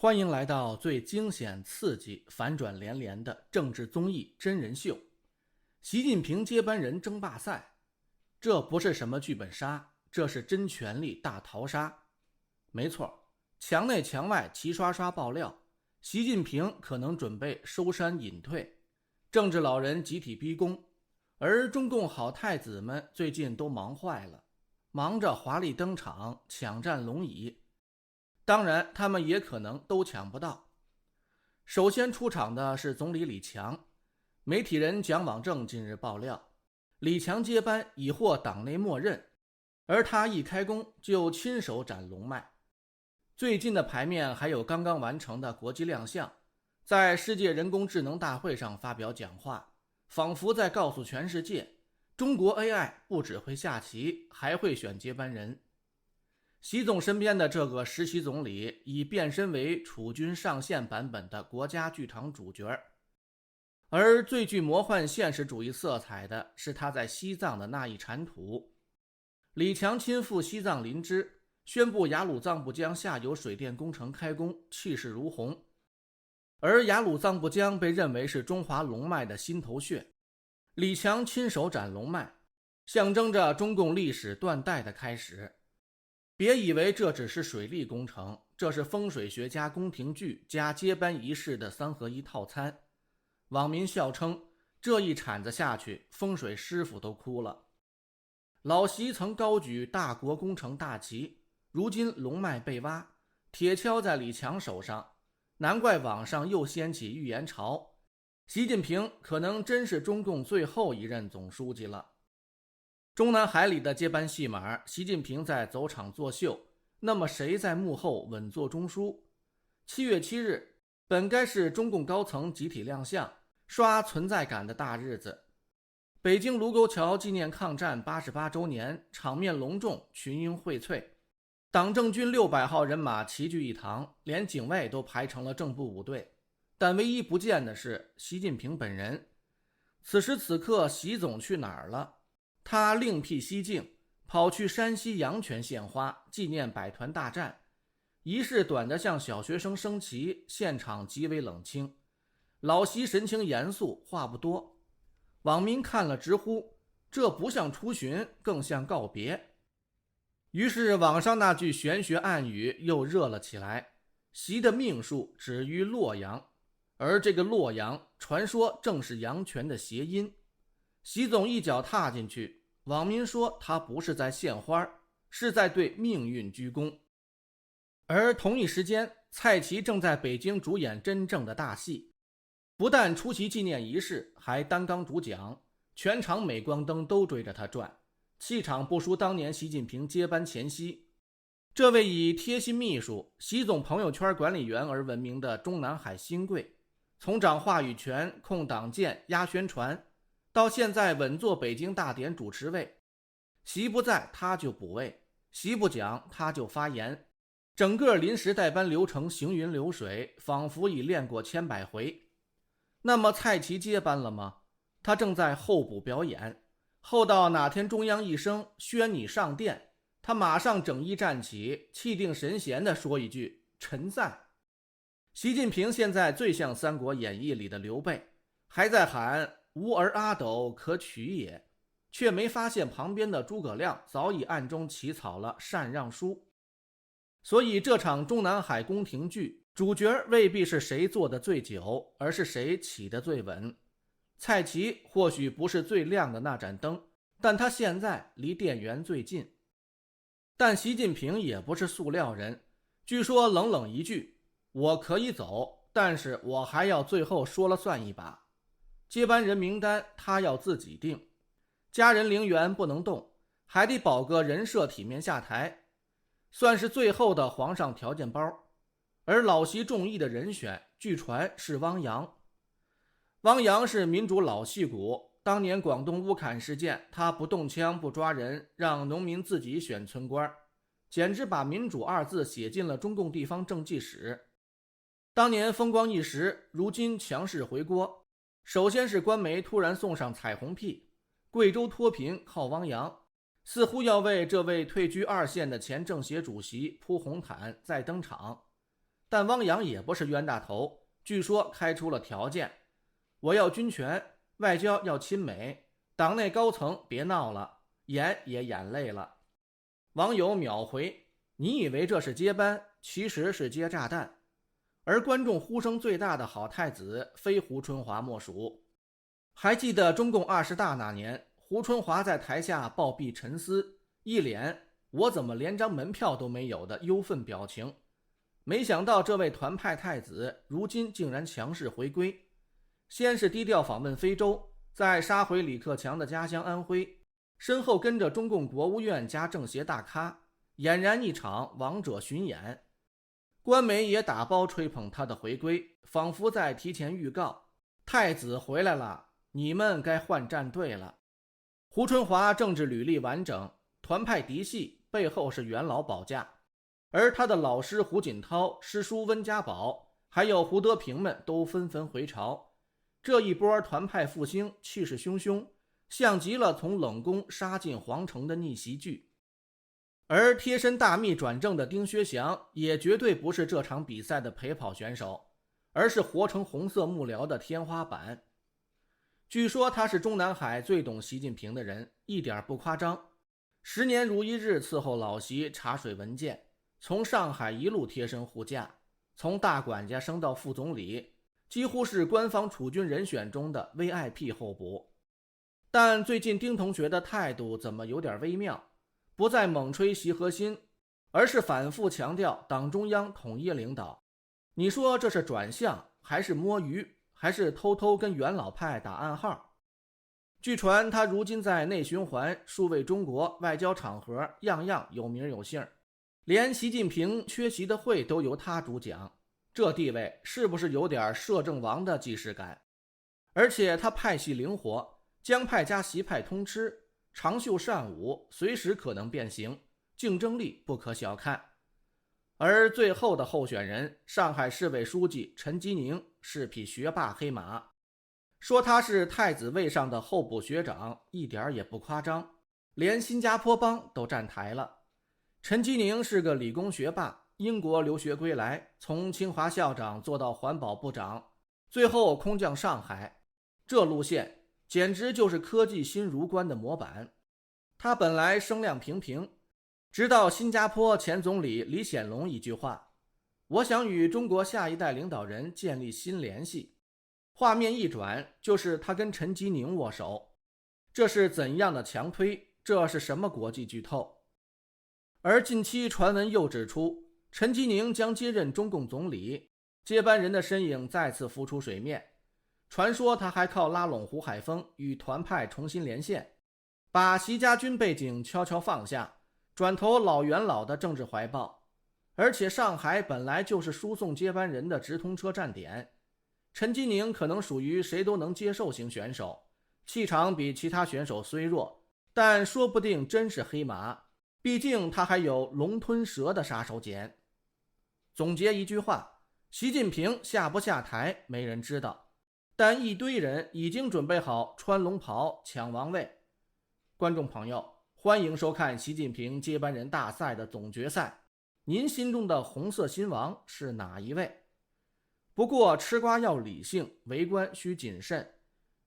欢迎来到最惊险刺激、反转连连的政治综艺真人秀《习近平接班人争霸赛》。这不是什么剧本杀，这是真权力大逃杀。没错，墙内墙外齐刷刷爆料，习近平可能准备收山隐退，政治老人集体逼宫，而中共好太子们最近都忙坏了，忙着华丽登场，抢占龙椅。当然，他们也可能都抢不到。首先出场的是总理李强，媒体人蒋网正近日爆料，李强接班已获党内默认，而他一开工就亲手斩龙脉。最近的牌面还有刚刚完成的国际亮相，在世界人工智能大会上发表讲话，仿佛在告诉全世界，中国 AI 不只会下棋，还会选接班人。习总身边的这个实习总理已变身为楚军上线版本的国家剧场主角，而最具魔幻现实主义色彩的是他在西藏的那一铲土。李强亲赴西藏林芝，宣布雅鲁藏布江下游水电工程开工，气势如虹。而雅鲁藏布江被认为是中华龙脉的心头穴，李强亲手斩龙脉，象征着中共历史断代的开始。别以为这只是水利工程，这是风水学家宫廷剧加接班仪式的三合一套餐。网民笑称，这一铲子下去，风水师傅都哭了。老习曾高举大国工程大旗，如今龙脉被挖，铁锹在李强手上，难怪网上又掀起预言潮，习近平可能真是中共最后一任总书记了。中南海里的接班戏码，习近平在走场作秀，那么谁在幕后稳坐中枢？7月7日本该是中共高层集体亮相、刷存在感的大日子。北京卢沟桥纪念抗战88周年，场面隆重，群英荟萃，党政军600号人马齐聚一堂，连警卫都排成了正步舞队。但唯一不见的是习近平本人。此时此刻，习总去哪儿了？他另辟蹊径，跑去山西阳泉献花，纪念百团大战。仪式短得像小学生升旗，现场极为冷清。老习神情严肃，话不多。网民看了直呼，这不像出巡，更像告别。于是网上那句玄学暗语又热了起来，习的命数止于洛阳，而这个洛阳传说正是阳泉的谐音。习总一脚踏进去，网民说他不是在献花，是在对命运鞠躬。而同一时间，蔡奇正在北京主演真正的大戏，不但出席纪念仪式，还担纲主讲，全场镁光灯都追着他转，气场不输当年习近平接班前夕。这位以贴心秘书、习总朋友圈管理员而闻名的中南海新贵，从掌话语权、控党建、压宣传，到现在稳坐北京大典主持位，习不在他就补位，习不讲他就发言，整个临时代班流程行云流水，仿佛已练过千百回。那么蔡奇接班了吗？他正在候补表演，候到哪天中央一声宣你上殿，他马上整衣站起，气定神闲地说一句臣在。习近平现在最像《三国演义》里的刘备，还在喊吾儿阿斗可取也，却没发现旁边的诸葛亮早已暗中起草了禅让书。所以这场中南海宫廷剧，主角未必是谁做的最久，而是谁起得最稳。蔡奇或许不是最亮的那盏灯，但他现在离电源最近。但习近平也不是塑料人，据说冷冷一句，我可以走，但是我还要最后说了算一把。接班人名单他要自己定，家人陵园不能动，还得保个人设体面下台，算是最后的皇上条件包。而老习中意的人选，据传是汪洋。汪洋是民主老戏骨，当年广东乌坎事件，他不动枪不抓人，让农民自己选村官，简直把民主二字写进了中共地方政绩史。当年风光一时，如今强势回锅。首先是官媒突然送上彩虹屁，贵州脱贫靠汪洋，似乎要为这位退居2线的前政协主席铺红毯再登场。但汪洋也不是冤大头，据说开出了条件：我要军权，外交要亲美，党内高层别闹了，演也演累了。网友秒回：你以为这是接班，其实是接炸弹。而观众呼声最大的好太子非胡春华莫属。还记得中共20大那年，胡春华在台下暴毙沉思，一脸我怎么连张门票都没有的忧愤表情。没想到这位团派太子如今竟然强势回归，先是低调访问非洲，再杀回李克强的家乡安徽，身后跟着中共国务院加政协大咖，俨然一场王者巡演。官媒也打包吹捧他的回归，仿佛在提前预告：太子回来了，你们该换战队了。胡春华政治履历完整，团派嫡系，背后是元老保驾，而他的老师胡锦涛、师叔温家宝还有胡德平们都纷纷回朝。这一波团派复兴气势汹汹，像极了从冷宫杀进皇城的逆袭剧。而贴身大秘转正的丁薛祥也绝对不是这场比赛的陪跑选手，而是活成红色幕僚的天花板。据说他是中南海最懂习近平的人，一点不夸张。10年如一日伺候老习查水文件，从上海一路贴身护驾，从大管家升到副总理，几乎是官方储军人选中的 VIP 候补。但最近丁同学的态度怎么有点微妙，不再猛吹习核心，而是反复强调党中央统一领导。你说这是转向，还是摸鱼，还是偷偷跟元老派打暗号？据传他如今在内循环、数位中国、外交场合样样有名有姓，连习近平缺席的会都由他主讲，这地位是不是有点摄政王的既视感？而且他派系灵活，江派加习派通吃，长袖善舞，随时可能变形，竞争力不可小看。而最后的候选人上海市委书记陈吉宁是匹学霸黑马，说他是太子位上的候补学长一点也不夸张，连新加坡帮都站台了。陈吉宁是个理工学霸，英国留学归来，从清华校长做到环保部长，最后空降上海，这路线简直就是科技新儒官的模板。他本来声量平平，直到新加坡前总理李显龙一句话：我想与中国下一代领导人建立新联系，画面一转就是他跟陈吉宁握手。这是怎样的强推？这是什么国际巨透？而近期传闻又指出，陈吉宁将接任中共总理，接班人的身影再次浮出水面。传说他还靠拉拢胡海峰与团派重新连线，把习家军背景悄悄放下，转投老元老的政治怀抱。而且上海本来就是输送接班人的直通车站点，陈吉宁可能属于谁都能接受型选手，气场比其他选手虽弱，但说不定真是黑马，毕竟他还有龙吞蛇的杀手锏。总结一句话，习近平下不下台没人知道，但一堆人已经准备好穿龙袍抢王位。观众朋友，欢迎收看习近平接班人大赛的总决赛，您心中的红色新王是哪一位？不过吃瓜要理性，为官需谨慎。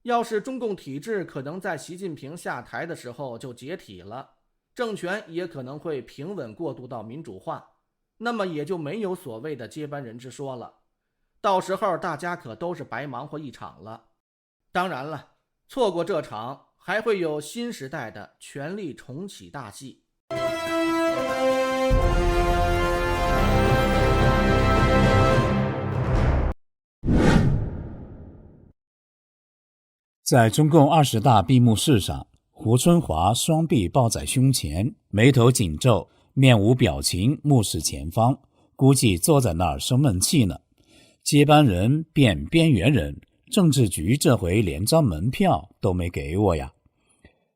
要是中共体制可能在习近平下台的时候就解体了，政权也可能会平稳过渡到民主化，那么也就没有所谓的接班人之说了。到时候大家可都是白忙活一场了。当然了，错过这场还会有新时代的权力重启大戏。在中共20大闭幕式上，胡春华双臂抱在胸前，眉头紧皱，面无表情，目视前方，估计坐在那儿生闷气呢。接班人变边缘人，政治局这回连张门票都没给我呀。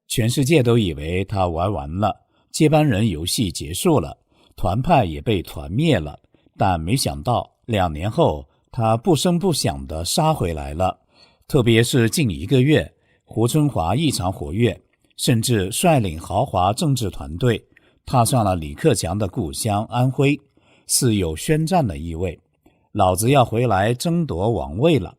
全世界都以为他玩完了，接班人游戏结束了，团派也被团灭了，但没想到2年后他不声不响地杀回来了。特别是近1个月，胡春华异常活跃，甚至率领豪华政治团队踏上了李克强的故乡安徽，似有宣战的意味。老子要回来争夺王位了。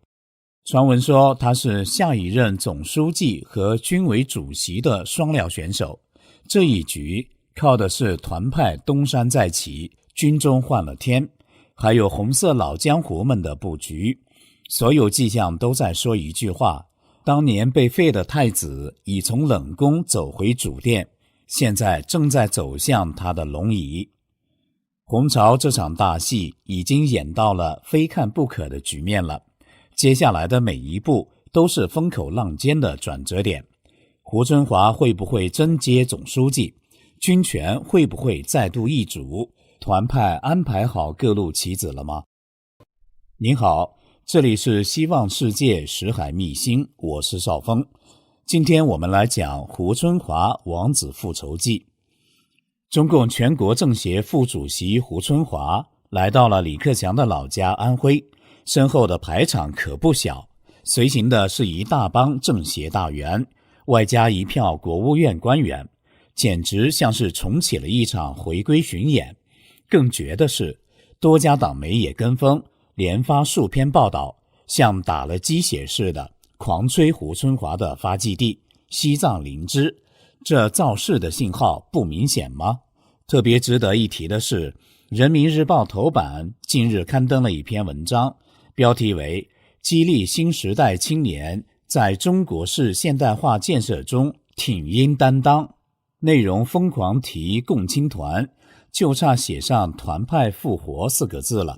传闻说他是下一任总书记和军委主席的双料选手，这一局靠的是团派东山再起，军中换了天，还有红色老江湖们的布局。所有迹象都在说一句话，当年被废的太子已从冷宫走回主殿，现在正在走向他的龙椅。红潮这场大戏已经演到了非看不可的局面了，接下来的每一步都是风口浪尖的转折点。胡春华会不会真接总书记？军权会不会再度易主？团派安排好各路棋子了吗？您好，这里是希望世界识海秘辛，我是邵峰。今天我们来讲胡春华王子复仇记。中共全国政协副主席胡春华来到了李克强的老家安徽，身后的排场可不小，随行的是一大帮政协大员，外加一票国务院官员，简直像是重启了一场回归巡演。更绝的是，多家党媒也跟风，连发数篇报道，像打了鸡血似的狂吹胡春华的发迹地西藏林芝。这造势的信号不明显吗？特别值得一提的是，人民日报头版近日刊登了一篇文章，标题为激励新时代青年在中国式现代化建设中挺膺担当，内容疯狂提共青团，就差写上团派复活4个字了。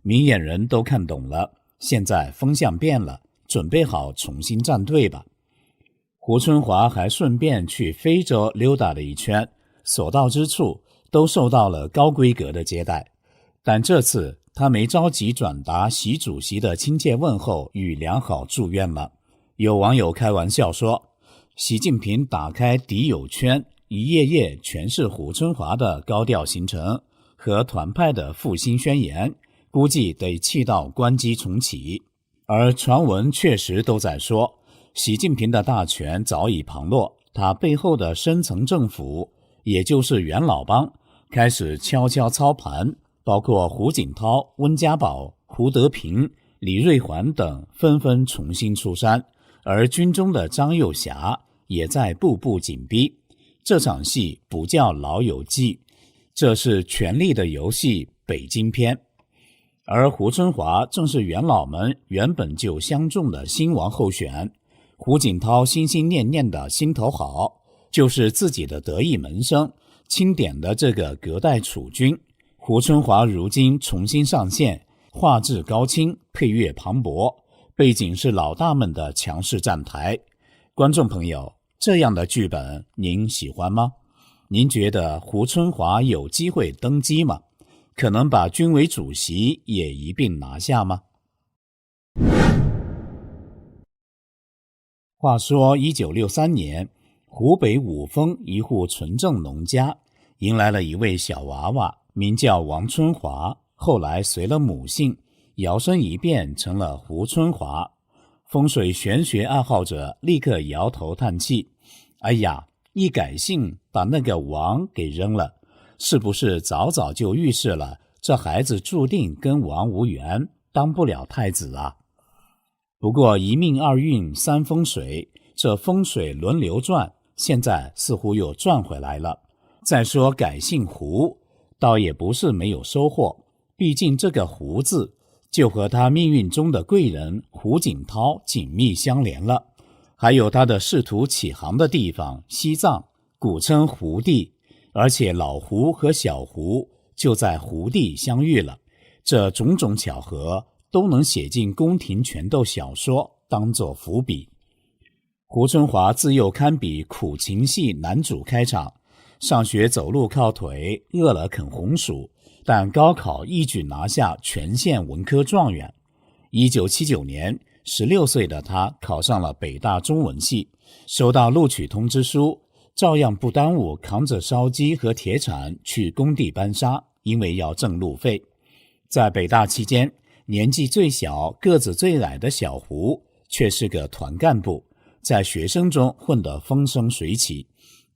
明眼人都看懂了，现在风向变了，准备好重新站队吧。胡春华还顺便去非洲溜达了一圈，所到之处都受到了高规格的接待。但这次他没着急转达习主席的亲切问候与良好祝愿了。有网友开玩笑说，习近平打开敌友圈，一页页全是胡春华的高调行程和团派的复兴宣言，估计得气到关机重启。而传闻确实都在说，习近平的大权早已旁落，他背后的深层政府，也就是元老帮，开始悄悄操盘，包括胡锦涛、温家宝、胡德平、李瑞环等纷纷重新出山，而军中的张又侠也在步步紧逼。这场戏不叫老友记，这是权力的游戏北京篇。而胡春华正是元老们原本就相中的新王候选，胡锦涛心心念念的心头好，就是自己的得意门生，钦点的这个隔代储君。胡春华如今重新上线，画质高清，配乐磅礴，背景是老大们的强势站台。观众朋友，这样的剧本您喜欢吗？您觉得胡春华有机会登基吗？可能把军委主席也一并拿下吗？话说1963年，湖北五峰一户纯正农家迎来了一位小娃娃，名叫王春华，后来随了母姓，摇身一变成了胡春华。风水玄学爱好者立刻摇头叹气，哎呀，一改姓把那个王给扔了，是不是早早就预示了这孩子注定跟王无缘，当不了太子啊？不过一命二运三风水，这风水轮流转，现在似乎又转回来了。再说改姓胡，倒也不是没有收获，毕竟这个胡字就和他命运中的贵人胡锦涛紧密相连了。还有他的仕途起航的地方西藏，古称胡地，而且老胡和小胡就在胡地相遇了。这种种巧合都能写进宫廷权斗小说，当作伏笔。胡春华自幼堪比苦情戏男主开场，上学走路靠腿，饿了啃红薯，但高考一举拿下全县文科状元。1979年16岁的他考上了北大中文系，收到录取通知书，照样不耽误扛着烧鸡和铁铲去工地搬沙，因为要挣路费。在北大期间，年纪最小个子最矮的小胡却是个团干部，在学生中混得风生水起。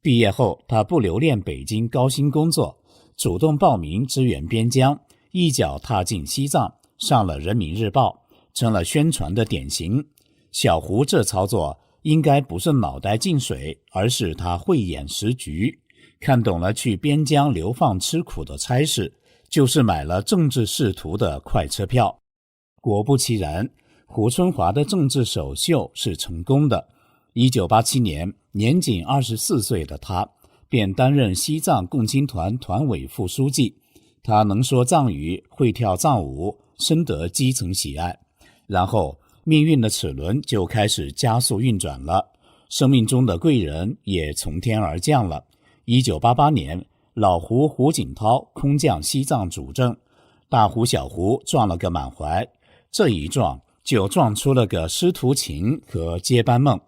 毕业后他不留恋北京高薪工作，主动报名支援边疆，一脚踏进西藏，上了人民日报，成了宣传的典型。小胡这操作应该不是脑袋进水，而是他慧眼识局，看懂了去边疆流放吃苦的差事，就是买了政治仕途的快车票。果不其然，胡春华的政治首秀是成功的。1987年，年仅24岁的他便担任西藏共青团团委副书记。他能说藏语，会跳藏舞，深得基层喜爱。然后命运的齿轮就开始加速运转了，生命中的贵人也从天而降了。1988年，老胡胡锦涛空降西藏主政，大胡小胡撞了个满怀，这一撞就撞出了个师徒情和接班梦。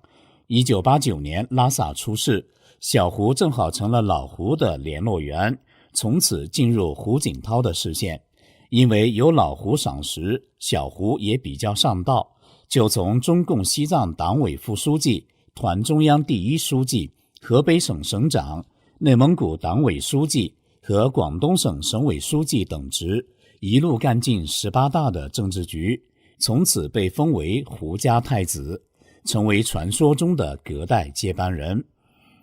1989年拉萨出事，小胡正好成了老胡的联络员，从此进入胡锦涛的视线。因为有老胡赏识，小胡也比较上道，就从中共西藏党委副书记、团中央第一书记、河北省省长、内蒙古党委书记和广东省省委书记等职，一路干进18大的政治局，从此被封为胡家太子，成为传说中的隔代接班人。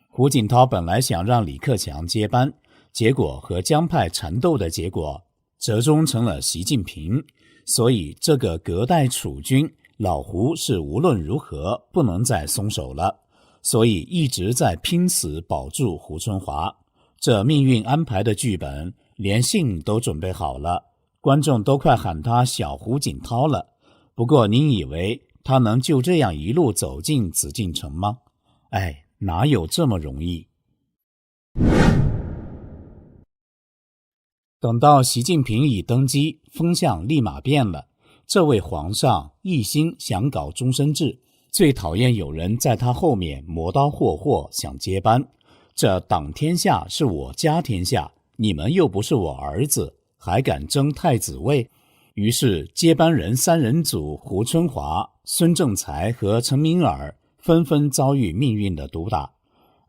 胡锦涛本来想让李克强接班，结果和江派缠斗的结果，折中成了习近平，所以这个隔代储君，老胡是无论如何不能再松手了，所以一直在拼死保住胡春华。这命运安排的剧本，连信都准备好了，观众都快喊他小胡锦涛了。不过您以为他能就这样一路走进紫禁城吗？哪有这么容易？等到习近平一登基，风向立马变了。这位皇上一心想搞终身制，最讨厌有人在他后面磨刀霍霍想接班。这党天下是我家天下，你们又不是我儿子，还敢争太子位？于是接班人三人组胡春华、孙政才和陈敏尔纷纷遭遇命运的毒打。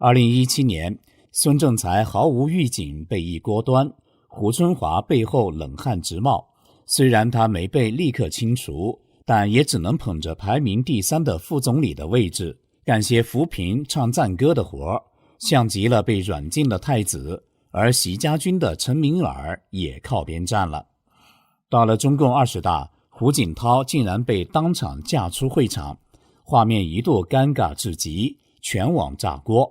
2017年，孙政才毫无预警被一锅端，胡春华背后冷汗直冒。虽然他没被立刻清除，但也只能捧着排名第3的副总理的位置，干些扶贫唱赞歌的活，像极了被软禁的太子。而习家军的陈敏尔也靠边站了。到了中共20大，胡锦涛竟然被当场架出会场，画面一度尴尬至极，全网炸锅。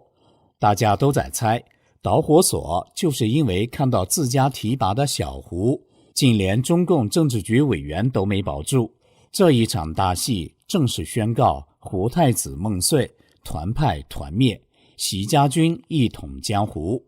大家都在猜，导火索就是因为看到自家提拔的小胡竟连中共政治局委员都没保住。这一场大戏正式宣告胡太子梦碎，团派团灭，习家军一统江湖。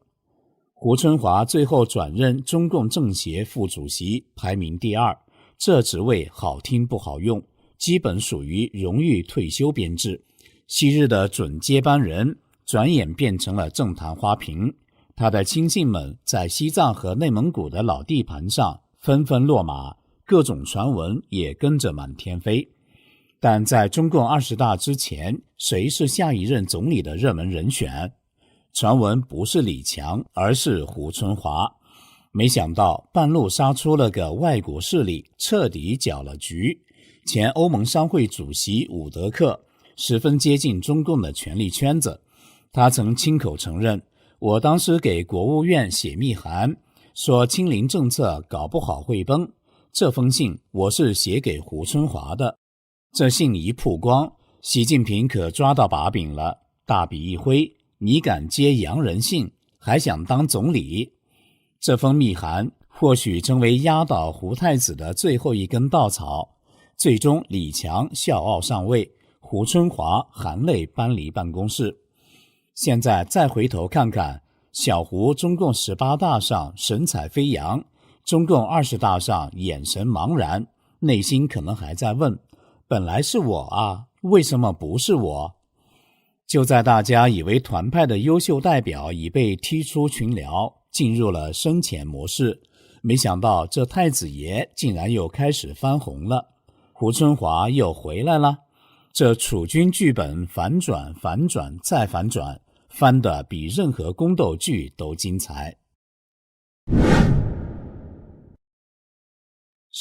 胡春华最后转任中共政协副主席，排名第2，这职位好听不好用，基本属于荣誉退休编制。昔日的准接班人转眼变成了政坛花瓶，他的亲信们在西藏和内蒙古的老地盘上纷纷落马，各种传闻也跟着满天飞。但在中共20大之前，谁是下一任总理的热门人选？传闻不是李强，而是胡春华。没想到半路杀出了个外国势力，彻底搅了局。前欧盟商会主席伍德克十分接近中共的权力圈子，他曾亲口承认，我当时给国务院写密函，说清零政策搞不好会崩，这封信我是写给胡春华的。这信一曝光，习近平可抓到把柄了，大笔一挥，你敢接洋人信，还想当总理？这封密函或许成为压倒胡太子的最后一根稻草。最终李强笑傲上位，胡春华含泪搬离办公室。现在再回头看看，小胡中共18大上神采飞扬，中共20大上眼神茫然，内心可能还在问，本来是我啊，为什么不是我？就在大家以为团派的优秀代表已被踢出群聊，进入了深潜模式，没想到这太子爷竟然又开始翻红了，胡春华又回来了。这储君剧本反转反转再反转，翻得比任何宫斗剧都精彩。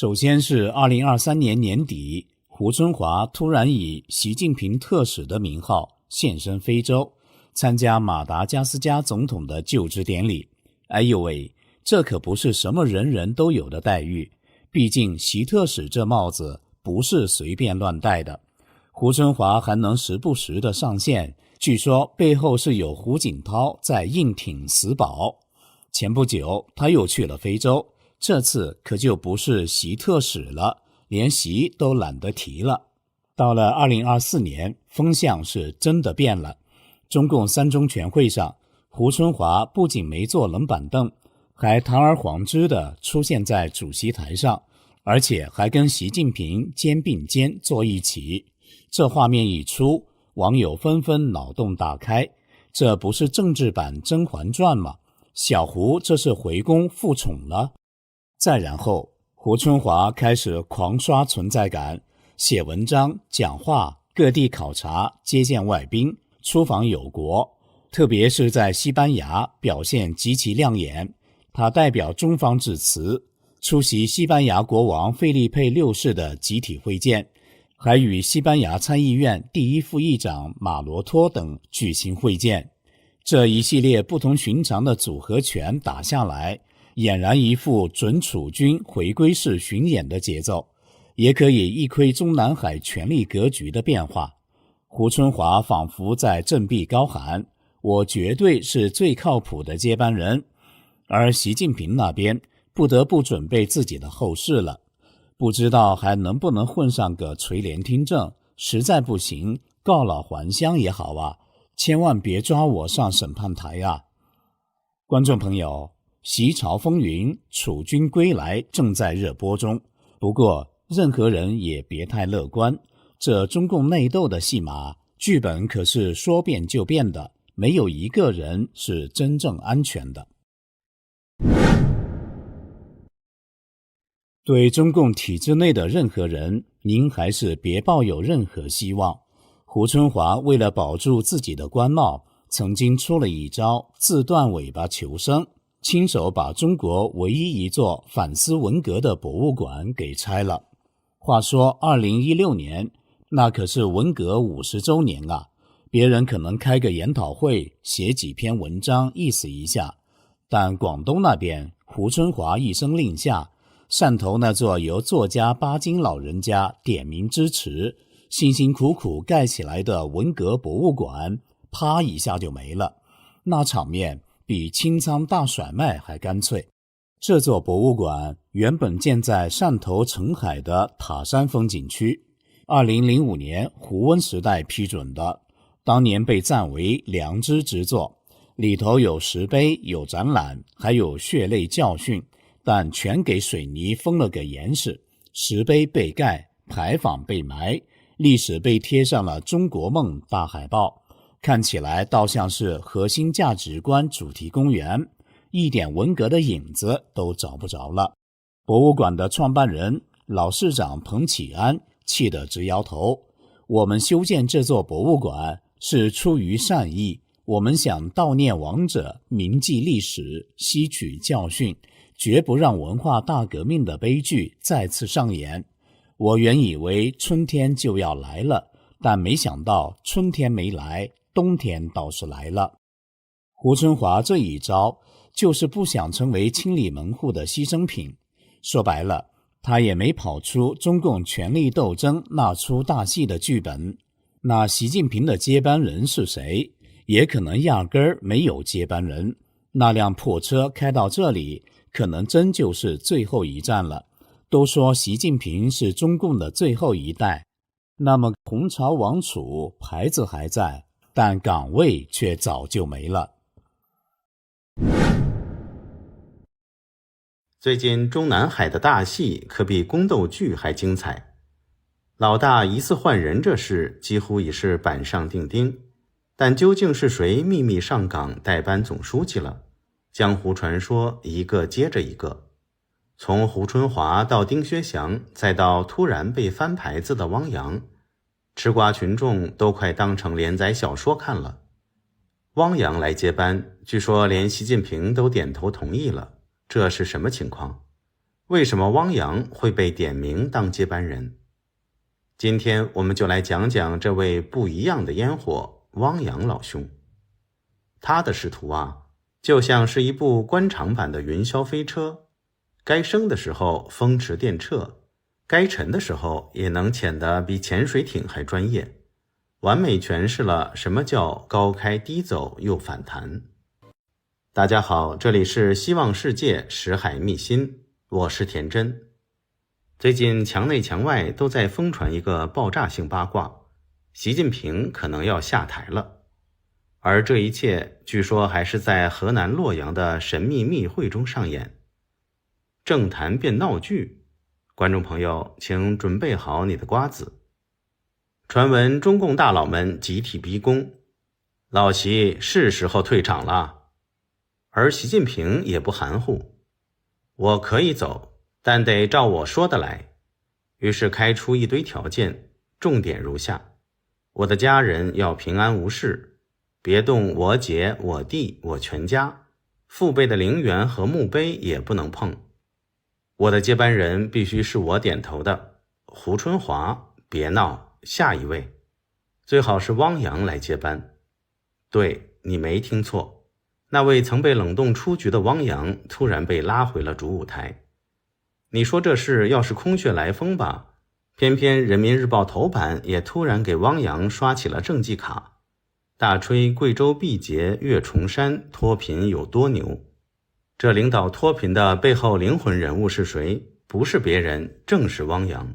首先是2023年年底，胡春华突然以习近平特使的名号现身非洲，参加马达加斯加总统的就职典礼。哎呦喂，这可不是什么人人都有的待遇，毕竟习特使这帽子不是随便乱戴的。胡春华还能时不时的上线，据说背后是有胡锦涛在硬挺死保。前不久他又去了非洲，这次可就不是习特使了，连习都懒得提了。到了2024年，风向是真的变了。中共三中全会上，胡春华不仅没坐冷板凳，还堂而皇之地出现在主席台上，而且还跟习近平肩并肩坐一起。这画面一出，网友纷纷脑洞大开，这不是政治版《甄嬛传》吗？小胡这是回宫复宠了。再然后，胡春华开始狂刷存在感，写文章、讲话，各地考察，接见外宾，出访友国，特别是在西班牙表现极其亮眼。他代表中方致辞，出席西班牙国王费利佩六世的集体会见，还与西班牙参议院第一副议长马罗托等举行会见。这一系列不同寻常的组合拳打下来，俨然一副准储君回归式巡演的节奏，也可以一窥中南海权力格局的变化。胡春华仿佛在振臂高喊，我绝对是最靠谱的接班人。而习近平那边不得不准备自己的后事了，不知道还能不能混上个垂帘听政，实在不行告老还乡也好啊，千万别抓我上审判台啊。观众朋友，习朝风云，储君归来正在热播中，不过任何人也别太乐观，这中共内斗的戏码，剧本可是说变就变的，没有一个人是真正安全的。对中共体制内的任何人，您还是别抱有任何希望。胡春华为了保住自己的官帽，曾经出了一招自断尾巴求生，亲手把中国唯一一座反思文革的博物馆给拆了。话说2016年，那可是文革50周年啊，别人可能开个研讨会，写几篇文章意思一下，但广东那边胡春华一声令下，汕头那座由作家巴金老人家点名支持，辛辛苦苦盖起来的文革博物馆，啪一下就没了，那场面比清仓大甩卖还干脆。这座博物馆原本建在汕头澄海的塔山风景区，2005年胡温时代批准的，当年被赞为良知之作，里头有石碑，有展览，还有血泪教训，但全给水泥封了个严实，石碑被盖，牌坊被埋，历史被贴上了中国梦大海报，看起来倒像是核心价值观主题公园，一点文革的影子都找不着了。博物馆的创办人老市长彭启安气得直摇头，我们修建这座博物馆是出于善意，我们想悼念亡者，铭记历史，吸取教训，绝不让文化大革命的悲剧再次上演。我原以为春天就要来了，但没想到春天没来，冬天倒是来了。胡春华这一招就是不想成为清理门户的牺牲品，说白了，他也没跑出中共权力斗争那出大戏的剧本。那习近平的接班人是谁？也可能压根儿没有接班人。那辆破车开到这里，可能真就是最后一站了。都说习近平是中共的最后一代，那么洪朝王储牌子还在，但岗位却早就没了。最近中南海的大戏可比宫斗剧还精彩，老大疑似换人这事几乎已是板上钉钉，但究竟是谁秘密上岗代班总书记了？江湖传说一个接着一个，从胡春华到丁薛祥，再到突然被翻牌子的汪洋，吃瓜群众都快当成连载小说看了。汪洋来接班，据说连习近平都点头同意了，这是什么情况？为什么汪洋会被点名当接班人？今天我们就来讲讲这位不一样的烟火汪洋老兄。他的仕途就像是一部官场版的云霄飞车，该升的时候风驰电掣，该沉的时候也能潜得比潜水艇还专业，完美诠释了什么叫高开低走又反弹。大家好，这里是希望世界识海秘辛，我是田真。最近墙内墙外都在疯传一个爆炸性八卦，习近平可能要下台了。而这一切据说还是在河南洛阳的神秘密会中上演。政坛变闹剧，观众朋友请准备好你的瓜子。传闻中共大佬们集体逼宫，老习是时候退场了。而习近平也不含糊，我可以走，但得照我说的来。于是开出一堆条件，重点如下：我的家人要平安无事，别动我姐、我弟、我全家，父辈的陵园和墓碑也不能碰。我的接班人必须是我点头的，胡春华别闹，下一位，最好是汪洋来接班。对，你没听错，那位曾被冷冻出局的汪洋突然被拉回了主舞台。你说这事要是空穴来风吧，偏偏人民日报头版也突然给汪洋刷起了政绩卡，大吹贵州毕节岳崇山脱贫有多牛。这领导脱贫的背后灵魂人物是谁？不是别人，正是汪洋。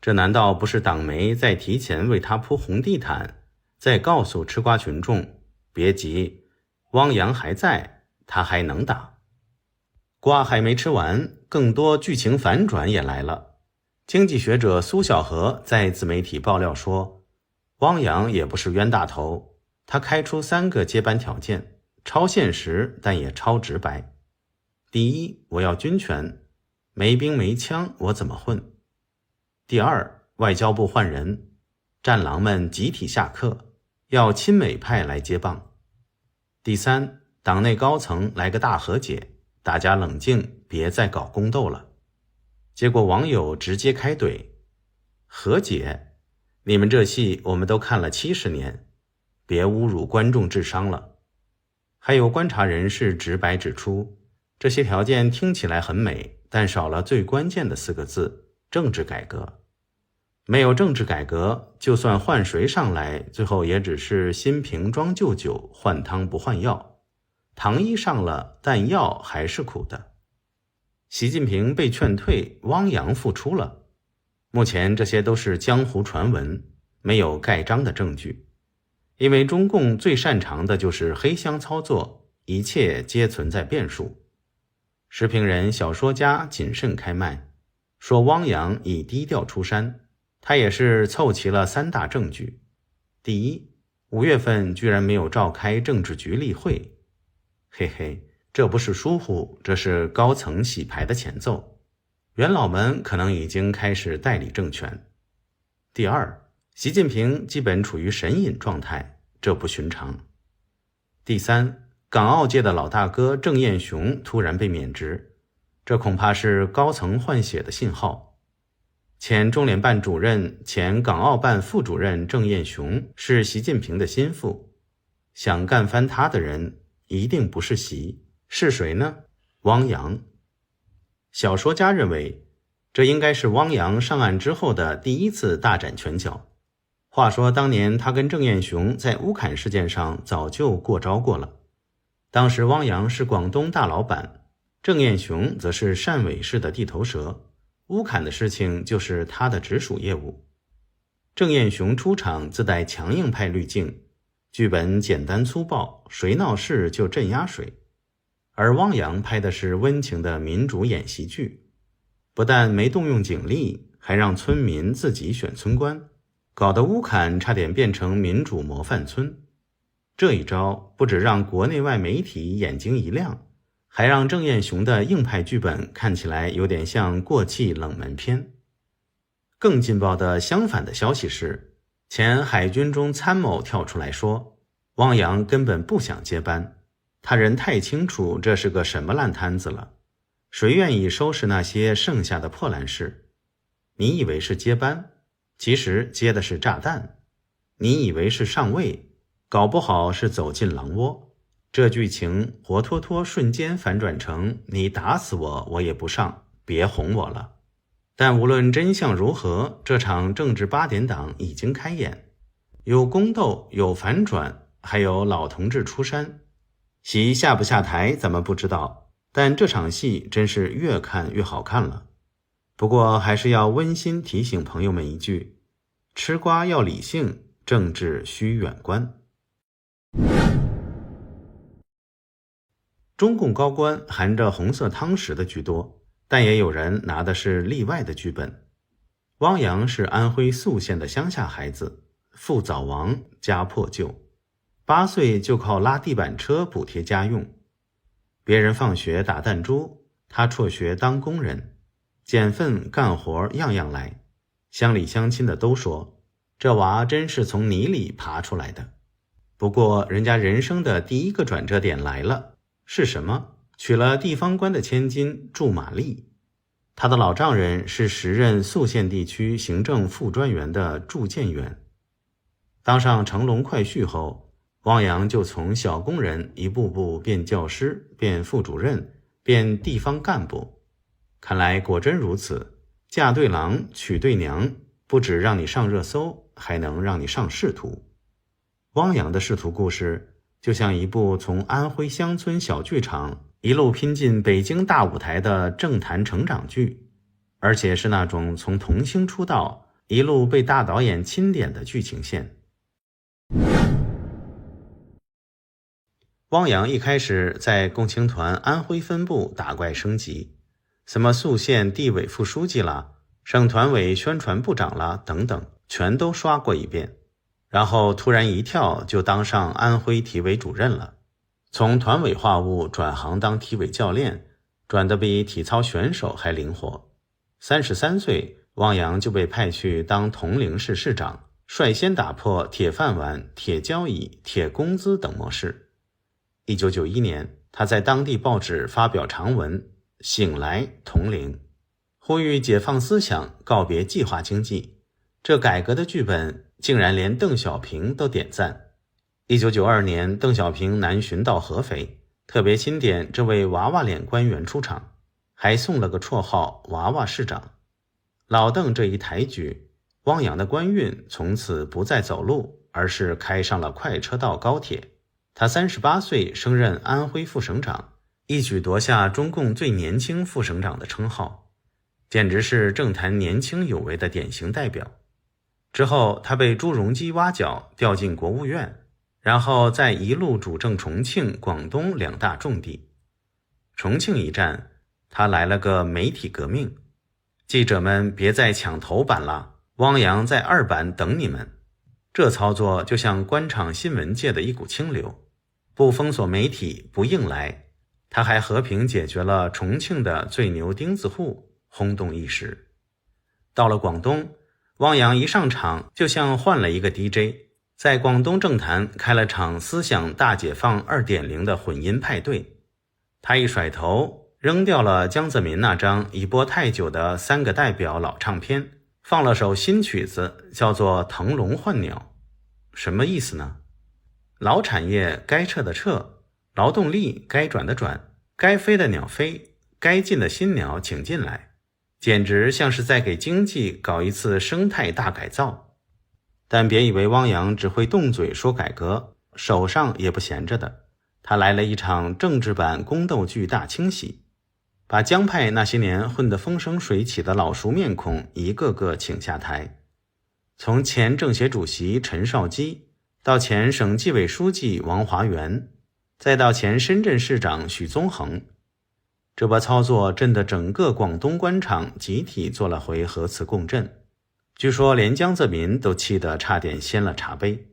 这难道不是党媒在提前为他铺红地毯，在告诉吃瓜群众，别急，汪洋还在，他还能打。瓜还没吃完，更多剧情反转也来了。经济学者苏小荷在自媒体爆料说，汪洋也不是冤大头，他开出3个接班条件，超现实但也超直白。第一，我要军权，没兵没枪我怎么混？第二，外交部换人，战狼们集体下课，要亲美派来接棒。第三，党内高层来个大和解，大家冷静，别再搞宫斗了。结果网友直接开怼，和解？你们这戏我们都看了70年，别侮辱观众智商了。还有观察人士直白指出，这些条件听起来很美，但少了最关键的4个字：政治改革。没有政治改革，就算换谁上来，最后也只是新瓶装旧酒，换汤不换药。糖衣上了，但药还是苦的。习近平被劝退，汪洋复出了。目前这些都是江湖传闻，没有盖章的证据。因为中共最擅长的就是黑箱操作，一切皆存在变数。时评人、小说家谨慎开麦，说汪洋已低调出山。他也是凑齐了3大证据。第一，5月份居然没有召开政治局例会。嘿嘿，这不是疏忽，这是高层洗牌的前奏。元老们可能已经开始代理政权。第二，习近平基本处于神隐状态，这不寻常。第三，港澳界的老大哥郑雁雄突然被免职，这恐怕是高层换血的信号。前中联办主任、前港澳办副主任郑雁雄是习近平的心腹，想干翻他的人一定不是习，是谁呢？汪洋。小说家认为，这应该是汪洋上岸之后的第一次大展拳脚。话说当年他跟郑雁雄在乌坎事件上早就过招过了，当时汪洋是广东大老板，郑雁雄则是汕尾市的地头蛇，乌坎的事情就是他的直属业务。郑雁雄出场自带强硬派滤镜，剧本简单粗暴，谁闹事就镇压谁。而汪洋拍的是温情的民主演习剧，不但没动用警力，还让村民自己选村官，搞得乌坎差点变成民主模范村。这一招不只让国内外媒体眼睛一亮，还让郑雁雄的硬派剧本看起来有点像过气冷门片。更劲爆的相反的消息是，前海军中参谋跳出来说，汪洋根本不想接班，他人太清楚这是个什么烂摊子了，谁愿意收拾那些剩下的破烂事？你以为是接班，其实接的是炸弹。你以为是上位，搞不好是走进狼窝。这剧情活脱脱瞬间反转成你打死我，我也不上，别哄我了。但无论真相如何，这场政治8点档已经开演，有宫斗，有反转，还有老同志出山。戏下不下台咱们不知道，但这场戏真是越看越好看了。不过还是要温馨提醒朋友们一句，吃瓜要理性，政治需远观。中共高官含着红色汤匙的居多，但也有人拿的是例外的剧本。汪洋是安徽宿县的乡下孩子，父早亡，家破旧，8岁就靠拉地板车补贴家用。别人放学打弹珠，他辍学当工人，捡粪干活样样来。乡里乡亲的都说，这娃真是从泥里爬出来的。不过人家人生的第一个转折点来了，是什么？娶了地方官的千金祝玛丽。他的老丈人是时任宿县地区行政副专员的祝建元。当上乘龙快婿后，汪洋就从小工人一步步变教师，变副主任，变地方干部。看来果真如此，嫁对郎娶对娘，不只让你上热搜，还能让你上仕途。汪洋的仕途故事就像一部从安徽乡村小剧场一路拼进北京大舞台的政坛成长剧，而且是那种从童星出道一路被大导演钦点的剧情线。汪洋一开始在共青团安徽分部打怪升级，什么宿县地委副书记啦，省团委宣传部长啦等等，全都刷过一遍。然后突然一跳就当上安徽体委主任了，从团委话务转行当体委教练，转得比体操选手还灵活。33岁，汪洋就被派去当铜陵市市长，率先打破铁饭碗、铁交椅、铁工资等模式。1991年，他在当地报纸发表长文，醒来铜陵，呼吁解放思想，告别计划经济。这改革的剧本竟然连邓小平都点赞。1992年，邓小平南巡到合肥，特别钦点这位娃娃脸官员出场，还送了个绰号娃娃市长。老邓这一抬举，汪洋的官运从此不再走路，而是开上了快车道高铁。他38岁升任安徽副省长，一举夺下中共最年轻副省长的称号，简直是政坛年轻有为的典型代表。之后他被朱镕基挖角，调进国务院，然后再一路主政重庆、广东2大重地。重庆一战，他来了个媒体革命，记者们别再抢头版了，汪洋在2版等你们。这操作就像官场新闻界的一股清流，不封锁媒体，不硬来。他还和平解决了重庆的最牛钉子户，轰动一时。到了广东，汪洋一上场就像换了一个 DJ， 在广东政坛开了场思想大解放 2.0 的混音派对。他一甩头，扔掉了江泽民那张已播太久的3个代表老唱片，放了首新曲子，叫做《腾笼换鸟》。什么意思呢？老产业该撤的撤，劳动力该转的转，该飞的鸟飞，该进的新鸟请进来，简直像是在给经济搞一次生态大改造。但别以为汪洋只会动嘴说改革，手上也不闲着的。他来了一场政治版宫斗剧大清洗，把江派那些年混得风生水起的老熟面孔一个个请下台。从前政协主席陈少基，到前省纪委书记王华元，再到前深圳市长许宗衡。这波操作震得整个广东官场集体做了回核磁共振，据说连江泽民都气得差点掀了茶杯。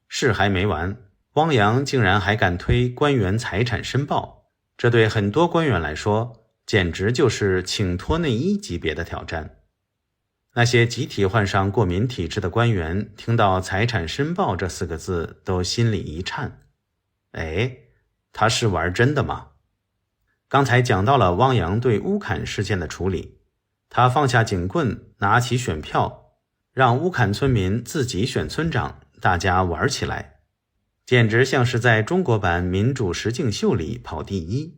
事还没完，汪洋竟然还敢推官员财产申报，这对很多官员来说简直就是请脱内衣级别的挑战。那些集体患上过敏体质的官员听到财产申报这4个字都心里一颤，他是玩真的吗？刚才讲到了汪洋对乌坎事件的处理，他放下警棍，拿起选票，让乌坎村民自己选村长，大家玩起来，简直像是在中国版民主实境秀里跑第一。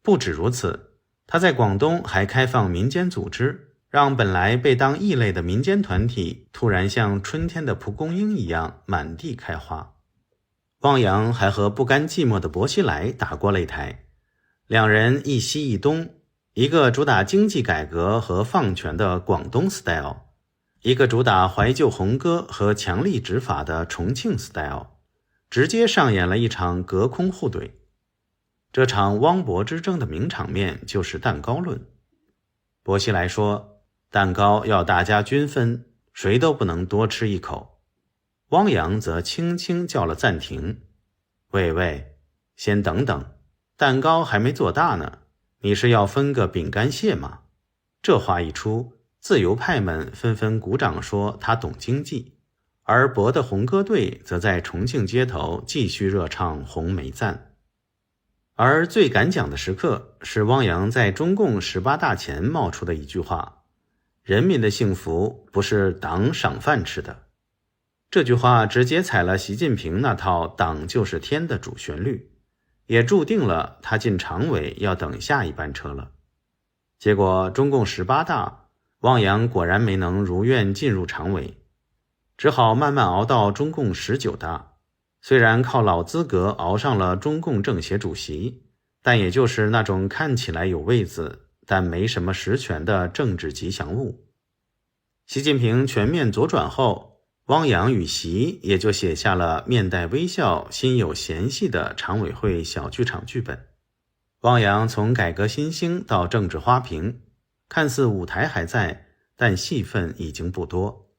不止如此，他在广东还开放民间组织，让本来被当异类的民间团体突然像春天的蒲公英一样满地开花。汪洋还和不甘寂寞的薄熙来打过擂台，两人一西一东，一个主打经济改革和放权的广东 style， 一个主打怀旧红歌和强力执法的重庆 style， 直接上演了一场隔空互怼。这场汪薄之争的名场面就是蛋糕论。薄熙来说，蛋糕要大家均分，谁都不能多吃一口。汪洋则轻轻叫了暂停，喂，先等等，蛋糕还没做大呢，你是要分个饼干屑吗？这话一出，自由派们纷纷鼓掌说他懂经济，而薄的红歌队则在重庆街头继续热唱红梅赞。而最敢讲的时刻是汪洋在中共18大前冒出的一句话：人民的幸福不是党赏饭吃的。这句话直接踩了习近平那套党就是天的主旋律，也注定了他进常委要等下一班车了。结果中共18大，汪洋果然没能如愿进入常委，只好慢慢熬到中共19大。虽然靠老资格熬上了中共政协主席，但也就是那种看起来有位子，但没什么实权的政治吉祥物。习近平全面左转后，汪洋与习也就写下了面带微笑、心有嫌隙的常委会小剧场剧本。汪洋从改革新星到政治花瓶，看似舞台还在，但戏份已经不多。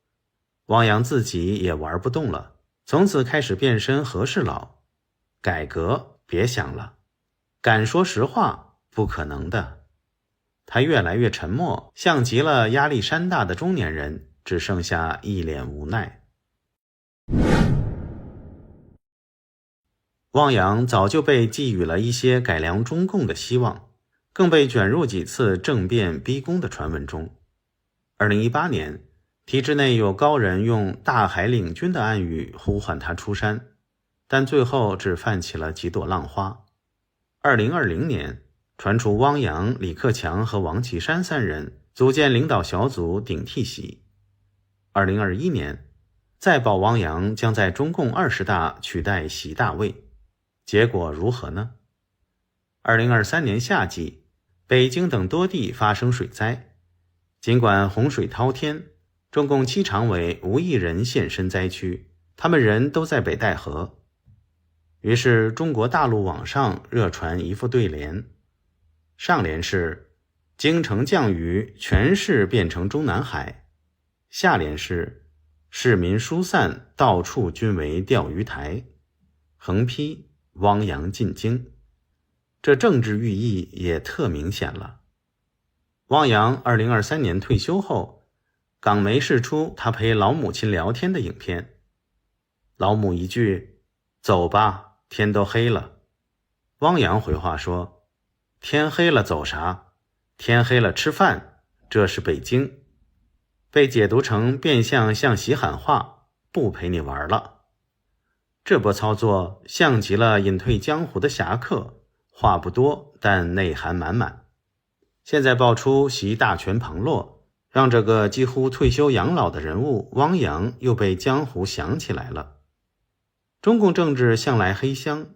汪洋自己也玩不动了，从此开始变身和事佬。改革别想了，敢说实话不可能的。他越来越沉默，像极了压力山大的中年人，只剩下一脸无奈。汪洋早就被寄予了一些改良中共的希望，更被卷入几次政变逼宫的传闻中。2018年，体制内有高人用大海领军的暗语呼唤他出山，但最后只泛起了几朵浪花。2020年，传出汪洋、李克强和王岐山三人组建领导小组顶替习。2021年，再报汪洋将在中共20大取代习大位，结果如何呢？2023年夏季，北京等多地发生水灾，尽管洪水滔天，中共7常委无一人现身灾区，他们人都在北戴河。于是中国大陆网上热传一副对联，上联是京城降雨，全市变成中南海，下联是市民疏散，到处均为钓鱼台，横批汪洋进京。这政治寓意也特明显了。汪洋2023年退休后，港媒释出他陪老母亲聊天的影片，老母一句走吧，天都黑了，汪洋回话说天黑了走啥，天黑了吃饭，这是北京，被解读成变相向习喊话，不陪你玩了。这波操作像极了隐退江湖的侠客，话不多，但内涵满满。现在爆出习大权旁落，让这个几乎退休养老的人物汪洋又被江湖想起来了。中共政治向来黑箱，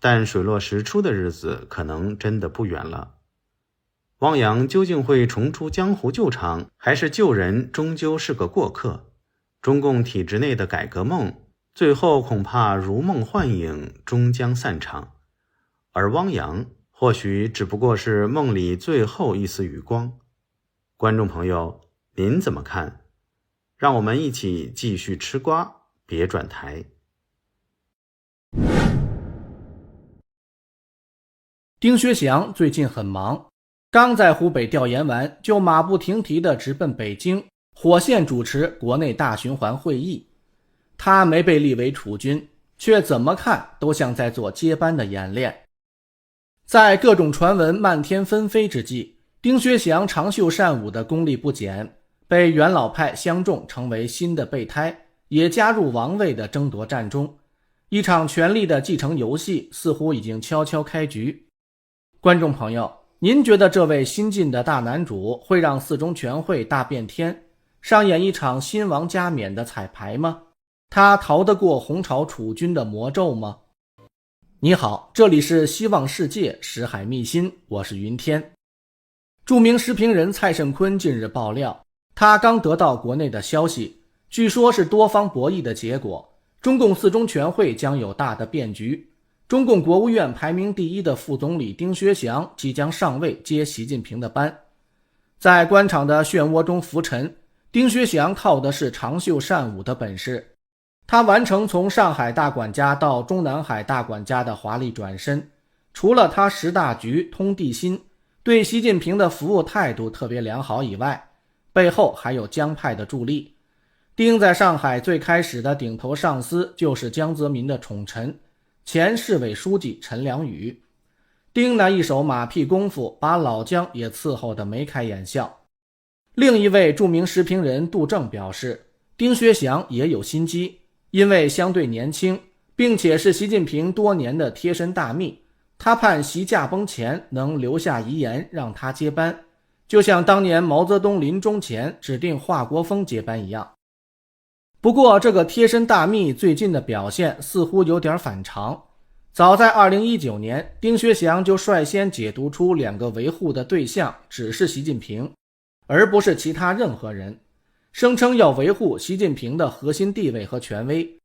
但水落石出的日子可能真的不远了。汪洋究竟会重出江湖救场，还是救人终究是个过客？中共体制内的改革梦，最后恐怕如梦幻影，终将散场。而汪洋或许只不过是梦里最后一丝余光。观众朋友，您怎么看？让我们一起继续吃瓜，别转台。丁薛祥最近很忙，刚在湖北调研完，就马不停蹄地直奔北京，火线主持国内大循环会议。他没被立为储君，却怎么看都像在做接班的演练。在各种传闻漫天纷飞之际，丁薛祥长袖善舞的功力不减，被元老派相中，成为新的备胎，也加入王位的争夺战中。一场权力的继承游戏似乎已经悄悄开局。观众朋友，您觉得这位新晋的大男主会让四中全会大变天，上演一场新王加冕的彩排吗？他逃得过洪朝储君的魔咒吗？你好，这里是希望世界识海秘辛，我是云天。著名时评人蔡胜坤近日爆料，他刚得到国内的消息，据说是多方博弈的结果，中共四中全会将有大的变局。中共国务院排名第一的副总理丁薛祥即将上位接习近平的班。在官场的漩涡中浮沉，丁薛祥靠的是长袖善舞的本事。他完成从上海大管家到中南海大管家的华丽转身，除了他识大局、通地心，对习近平的服务态度特别良好以外，背后还有江派的助力。丁在上海最开始的顶头上司就是江泽民的宠臣，前市委书记陈良宇。丁那一手马屁功夫把老江也伺候得眉开眼笑。另一位著名时评人杜正表示，丁薛祥也有心机，因为相对年轻，并且是习近平多年的贴身大秘，他盼习驾崩前能留下遗言让他接班，就像当年毛泽东临终前指定华国锋接班一样。不过这个贴身大秘最近的表现似乎有点反常。早在2019年，丁薛祥就率先解读出2个维护的对象只是习近平，而不是其他任何人，声称要维护习近平的核心地位和权威。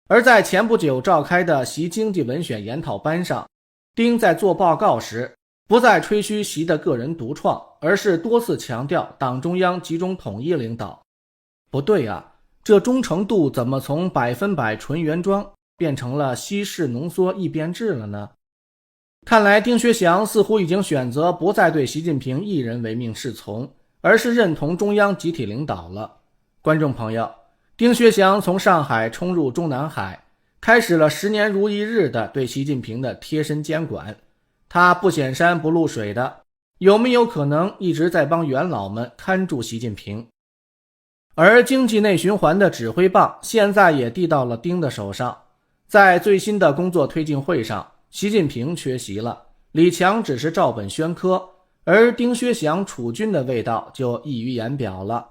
而在前不久召开的习经济文选研讨班上，丁在做报告时不再吹嘘习的个人独创，而是多次强调党中央集中统一领导。不对啊，这忠诚度怎么从100%纯原装变成了西式浓缩易变质了呢？看来丁薛祥似乎已经选择不再对习近平一人唯命是从，而是认同中央集体领导了。观众朋友，丁薛祥从上海冲入中南海，开始了10年如一日的对习近平的贴身监管。他不显山不露水的，有没有可能一直在帮元老们看住习近平？而经济内循环的指挥棒现在也递到了丁的手上。在最新的工作推进会上，习近平缺席了，李强只是照本宣科，而丁薛祥储君的味道就溢于言表了。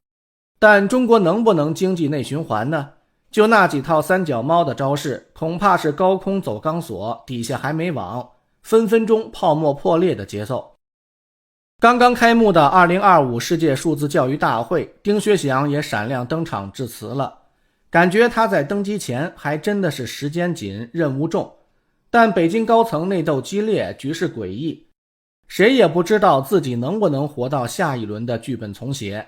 但中国能不能经济内循环呢？就那几套三脚猫的招式，恐怕是高空走钢索，底下还没网，分分钟泡沫破裂的节奏。刚刚开幕的2025世界数字教育大会，丁薛祥也闪亮登场致辞了。感觉他在登基前还真的是时间紧，任务重，但北京高层内斗激烈，局势诡异，谁也不知道自己能不能活到下一轮的剧本重写。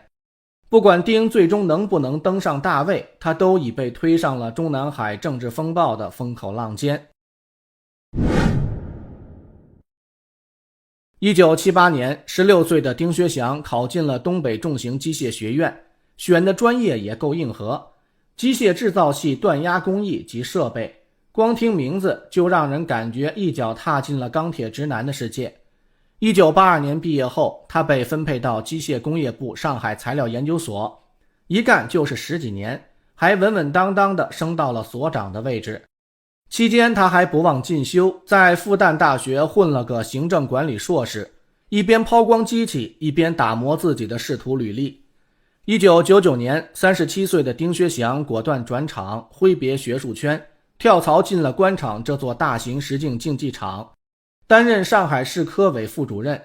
不管丁最终能不能登上大位，他都已被推上了中南海政治风暴的风口浪尖。1978年，16岁的丁薛祥考进了东北重型机械学院，选的专业也够硬核，机械制造系锻压工艺及设备，光听名字就让人感觉一脚踏进了钢铁直男的世界。1982年毕业后，他被分配到机械工业部上海材料研究所，一干就是10几年，还稳稳当当地升到了所长的位置。期间他还不忘进修，在复旦大学混了个行政管理硕士，一边抛光机器，一边打磨自己的仕途履历。1999年，37岁的丁薛祥果断转场，挥别学术圈，跳槽进了官场这座大型实境竞技场，担任上海市科委副主任。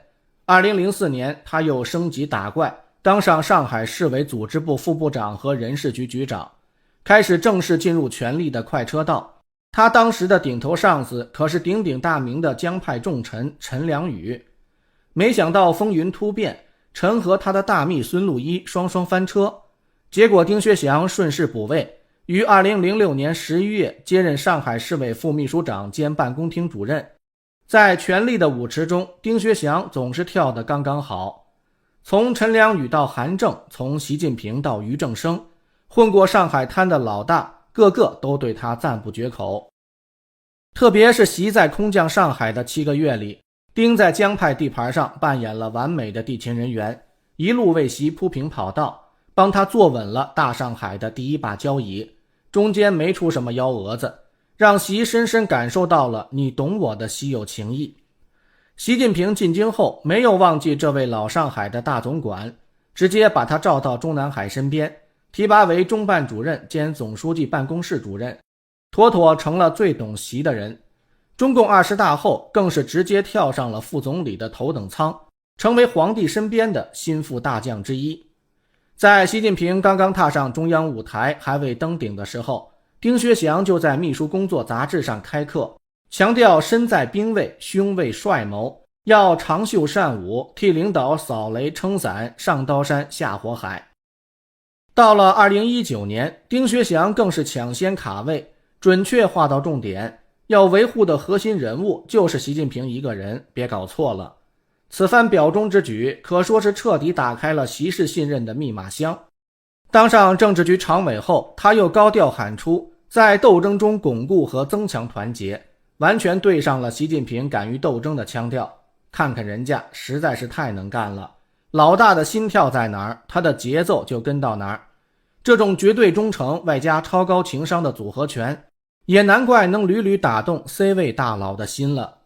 2004年，他又升级打怪，当上上海市委组织部副部长和人事局局长，开始正式进入权力的快车道。他当时的顶头上司可是鼎鼎大名的江派重臣陈良宇。没想到风云突变，陈和他的大秘孙路一双双翻车，结果丁薛祥顺势补位，于2006年11月接任上海市委副秘书长兼办公厅主任。在权力的舞池中，丁薛祥总是跳得刚刚好，从陈良宇到韩正，从习近平到俞正声，混过上海滩的老大个个都对他赞不绝口。特别是习在空降上海的7个月里，丁在江派地盘上扮演了完美的地勤人员，一路为习铺平跑道，帮他坐稳了大上海的第一把交椅，中间没出什么幺蛾子，让习深深感受到了你懂我的稀有情谊。习近平进京后没有忘记这位老上海的大总管，直接把他召到中南海身边，提拔为中办主任兼总书记办公室主任，妥妥成了最懂习的人。中共20大后更是直接跳上了副总理的头等舱，成为皇帝身边的心腹大将之一。在习近平刚刚踏上中央舞台还未登顶的时候，丁薛祥就在秘书工作杂志上开课，强调身在兵位，胸为帅谋，要长袖善舞，替领导扫雷撑伞，上刀山下火海。到了2019年，丁薛祥更是抢先卡位，准确划到重点，要维护的核心人物就是习近平一个人，别搞错了。此番表忠之举可说是彻底打开了习氏信任的密码箱。当上政治局常委后，他又高调喊出在斗争中巩固和增强团结，完全对上了习近平敢于斗争的腔调。看看人家实在是太能干了，老大的心跳在哪儿，他的节奏就跟到哪儿。这种绝对忠诚外加超高情商的组合拳，也难怪能屡屡打动 C 位大佬的心了。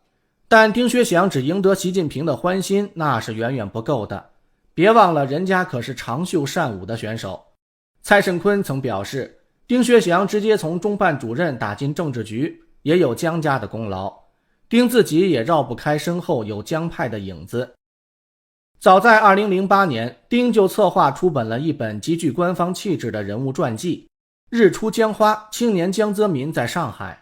但丁薛祥只赢得习近平的欢心，那是远远不够的。别忘了人家可是长袖善舞的选手。蔡胜坤曾表示，丁薛祥直接从中办主任打进政治局，也有江家的功劳。丁自己也绕不开身后有江派的影子。早在2008年，丁就策划出版了一本极具官方气质的人物传记《日出江花：青年江泽民在上海》。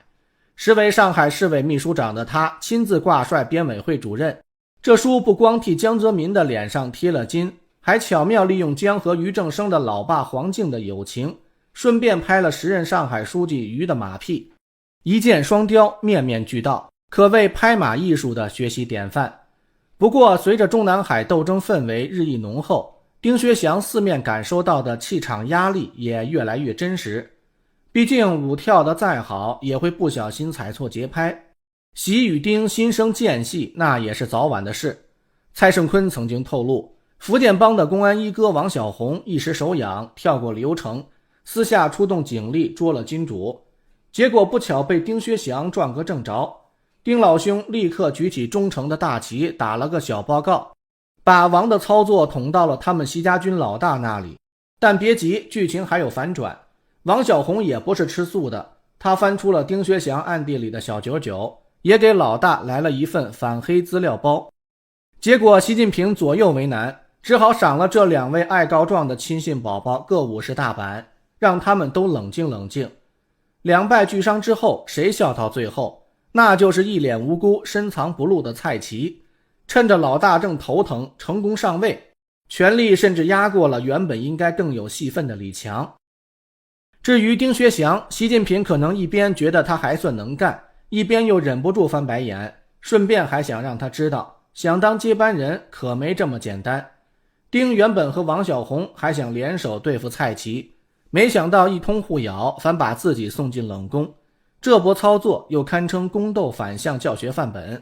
时为上海市委秘书长的他亲自挂帅编委会主任，这书不光替江泽民的脸上贴了金，还巧妙利用江和俞正声的老爸黄敬的友情，顺便拍了时任上海书记俞的马屁，一箭双雕，面面俱到，可谓拍马艺术的学习典范。不过随着中南海斗争氛围日益浓厚，丁薛祥四面感受到的气场压力也越来越真实。毕竟舞跳得再好，也会不小心踩错节拍。习与丁心生间隙，那也是早晚的事。蔡胜坤曾经透露，福建帮的公安一哥王小红一时手痒，跳过流程，私下出动警力捉了金主，结果不巧被丁薛祥撞个正着。丁老兄立刻举起忠诚的大旗，打了个小报告，把王的操作捅到了他们习家军老大那里。但别急，剧情还有反转。王小红也不是吃素的，他翻出了丁薛祥暗地里的小99，也给老大来了一份反黑资料包。结果习近平左右为难，只好赏了这2位爱告状的亲信宝宝各50大板，让他们都冷静冷静。两败俱伤之后，谁笑到最后？那就是一脸无辜深藏不露的蔡奇，趁着老大正头疼成功上位，权力甚至压过了原本应该更有戏份的李强。至于丁薛祥，习近平可能一边觉得他还算能干，一边又忍不住翻白眼，顺便还想让他知道，想当接班人可没这么简单。丁原本和王小红还想联手对付蔡奇，没想到一通互咬，反把自己送进冷宫。这波操作又堪称宫斗反向教学范本。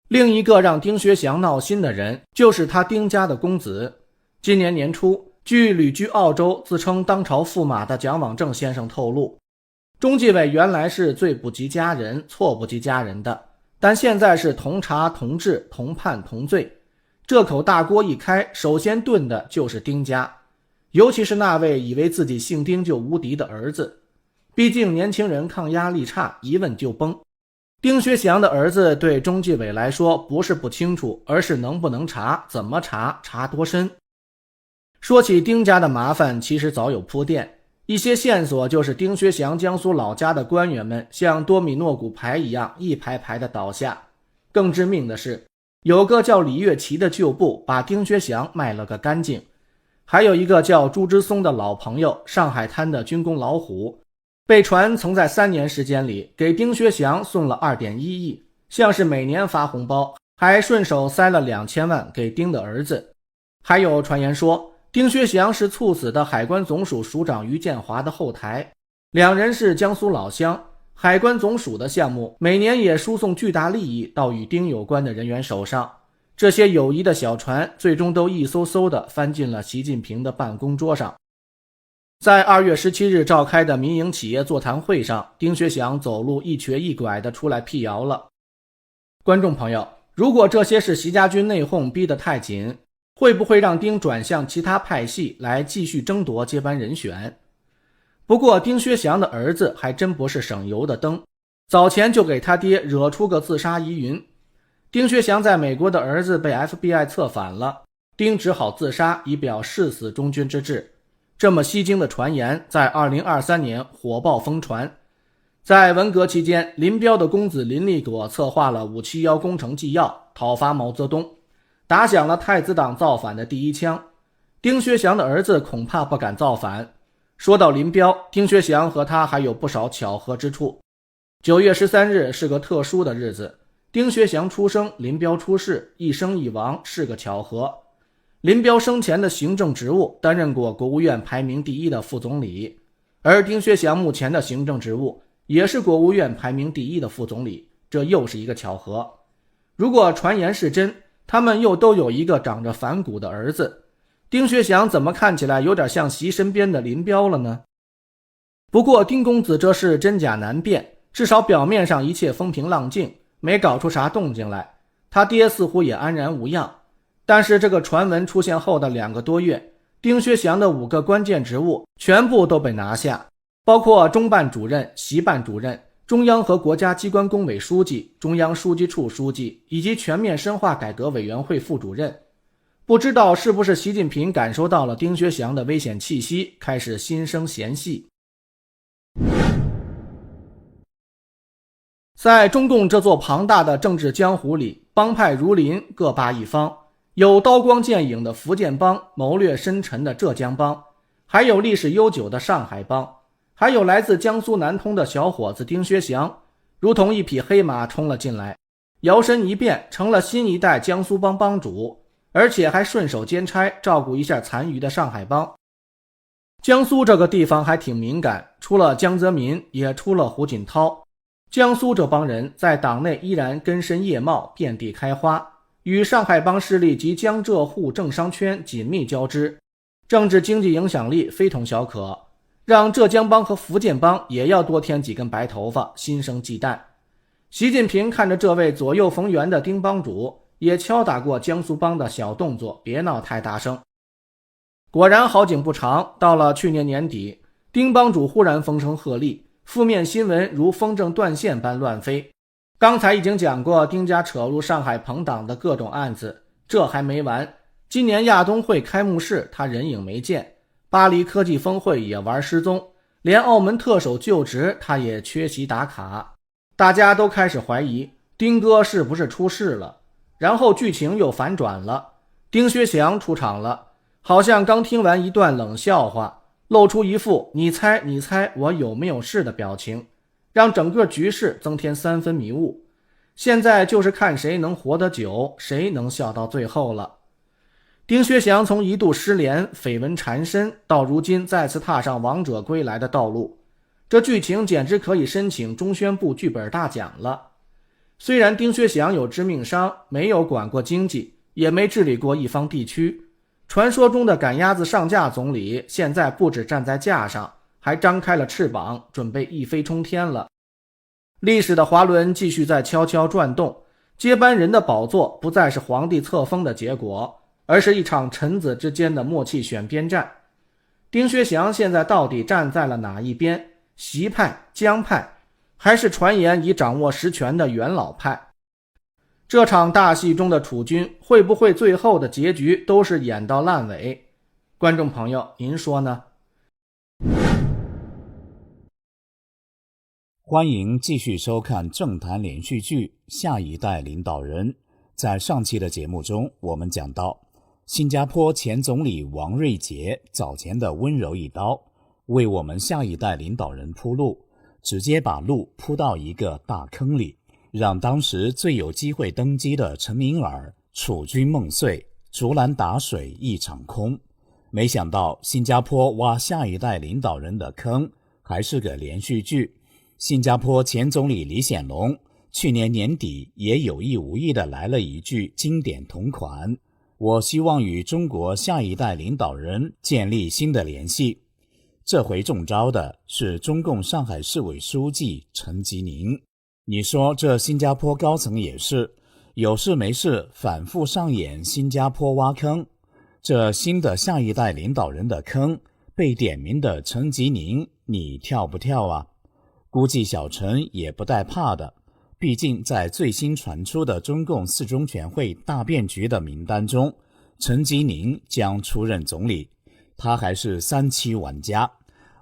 另一个让丁薛祥闹心的人，就是他丁家的公子。今年年初，据旅居澳洲自称当朝驸马的蒋往正先生透露，中纪委原来是罪不及家人错不及家人的，但现在是同查同治同判同罪。这口大锅一开，首先炖的就是丁家，尤其是那位以为自己姓丁就无敌的儿子。毕竟年轻人抗压力差，一问就崩。丁薛祥的儿子对中纪委来说不是不清楚，而是能不能查，怎么查，查多深。说起丁家的麻烦，其实早有铺垫，一些线索就是丁薛祥江苏老家的官员们像多米诺骨牌一样一排排的倒下。更致命的是，有个叫李月琪的旧部把丁薛祥卖了个干净，还有一个叫朱之松的老朋友，上海滩的军工老虎，被传曾在3年时间里给丁薛祥送了 2.1 亿，像是每年发红包，还顺手塞了2000万给丁的儿子。还有传言说丁薛祥是猝死的海关总署署长于建华的后台，2人是江苏老乡，海关总署的项目每年也输送巨大利益到与丁有关的人员手上，这些友谊的小船最终都一艘艘地翻进了习近平的办公桌上。在2月17日召开的民营企业座谈会上，丁薛祥走路一瘸一拐地出来辟谣了。观众朋友，如果这些是习家军内讧逼得太紧，会不会让丁转向其他派系来继续争夺接班人选？不过丁薛祥的儿子还真不是省油的灯，早前就给他爹惹出个自杀疑云。丁薛祥在美国的儿子被 FBI 策反了，丁只好自杀以表誓死忠君之志。这么吸睛的传言在2023年火爆疯传。在文革期间，林彪的公子林立果策划了571工程纪要，讨伐毛泽东，打响了太子党造反的第一枪。丁薛祥的儿子恐怕不敢造反。说到林彪，丁薛祥和他还有不少巧合之处。9月13日是个特殊的日子，丁薛祥出生，林彪出世，一生一亡是个巧合。林彪生前的行政职务担任过国务院排名第1的副总理，而丁薛祥目前的行政职务也是国务院排名第1的副总理，这又是一个巧合。如果传言是真，他们又都有一个长着反骨的儿子，丁薛祥怎么看起来有点像习身边的林彪了呢？不过丁公子这事真假难辨，至少表面上一切风平浪静，没搞出啥动静来，他爹似乎也安然无恙。但是这个传闻出现后的2个多月，丁薛祥的5个关键职务全部都被拿下，包括中办主任、习办主任、中央和国家机关工委书记、中央书记处书记以及全面深化改革委员会副主任。不知道是不是习近平感受到了丁薛祥的危险气息，开始心生嫌隙。在中共这座庞大的政治江湖里，帮派如林，各霸一方，有刀光剑影的福建帮，谋略深沉的浙江帮，还有历史悠久的上海帮，还有来自江苏南通的小伙子丁薛祥，如同一匹黑马冲了进来，摇身一变成了新一代江苏帮帮主，而且还顺手兼差照顾一下残余的上海帮。江苏这个地方还挺敏感，除了江泽民也出了胡锦涛。江苏这帮人在党内依然根深叶茂，遍地开花，与上海帮势力及江浙沪政商圈紧密交织，政治经济影响力非同小可，让浙江帮和福建帮也要多添几根白头发，心生忌惮。习近平看着这位左右逢源的丁帮主，也敲打过江苏帮的小动作，别闹太大声。果然好景不长，到了去年年底，丁帮主忽然风声鹤唳，负面新闻如风筝断线般乱飞。刚才已经讲过丁家扯入上海朋党的各种案子，这还没完。今年亚冬会开幕式他人影没见，巴黎科技峰会也玩失踪，连澳门特首就职他也缺席打卡。大家都开始怀疑丁哥是不是出事了，然后剧情又反转了，丁薛祥出场了，好像刚听完一段冷笑话，露出一副你猜我有没有事的表情，让整个局势增添3分迷雾。现在就是看谁能活得久，谁能笑到最后了。丁薛祥从一度失联，绯闻缠身，到如今再次踏上王者归来的道路，这剧情简直可以申请中宣部剧本大奖了。虽然丁薛祥有致命伤，没有管过经济，也没治理过一方地区，传说中的赶鸭子上架总理现在不止站在架上，还张开了翅膀，准备一飞冲天了。历史的滑轮继续在悄悄转动，接班人的宝座不再是皇帝册封的结果，而是一场臣子之间的默契选边站。丁薛祥现在到底站在了哪一边？习派、江派，还是传言已掌握实权的元老派？这场大戏中的楚军会不会最后的结局都是演到烂尾？观众朋友，您说呢？欢迎继续收看政坛连续剧《下一代领导人》。在上期的节目中，我们讲到新加坡前总理王瑞杰早前的温柔一刀，为我们下一代领导人铺路，直接把路铺到一个大坑里，让当时最有机会登基的陈敏尔楚军梦碎，竹篮打水一场空。没想到新加坡挖下一代领导人的坑还是个连续剧，新加坡前总理李显龙去年年底也有意无意地来了一句经典同款：我希望与中国下一代领导人建立新的联系。这回中招的是中共上海市委书记陈吉宁。你说这新加坡高层也是有事没事反复上演新加坡挖坑，这新的下一代领导人的坑，被点名的陈吉宁，你跳不跳啊？估计小陈也不带怕的，毕竟在最新传出的中共四中全会大变局的名单中，陈吉宁将出任总理。他还是3期玩家，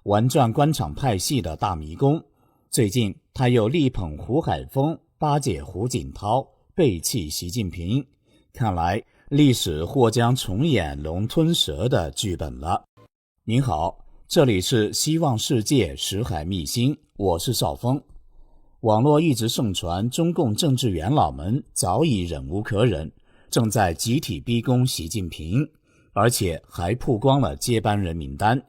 玩转官场派系的大迷宫。最近他又力捧胡海峰巴结胡锦涛，背弃习近平，看来历史或将重演龙吞蛇的剧本了。您好，这里是希望世界识海秘辛，我是邵峰。网络一直盛传中共政治元老们早已忍无可忍，正在集体逼宫习近平，而且还曝光了接班人名单。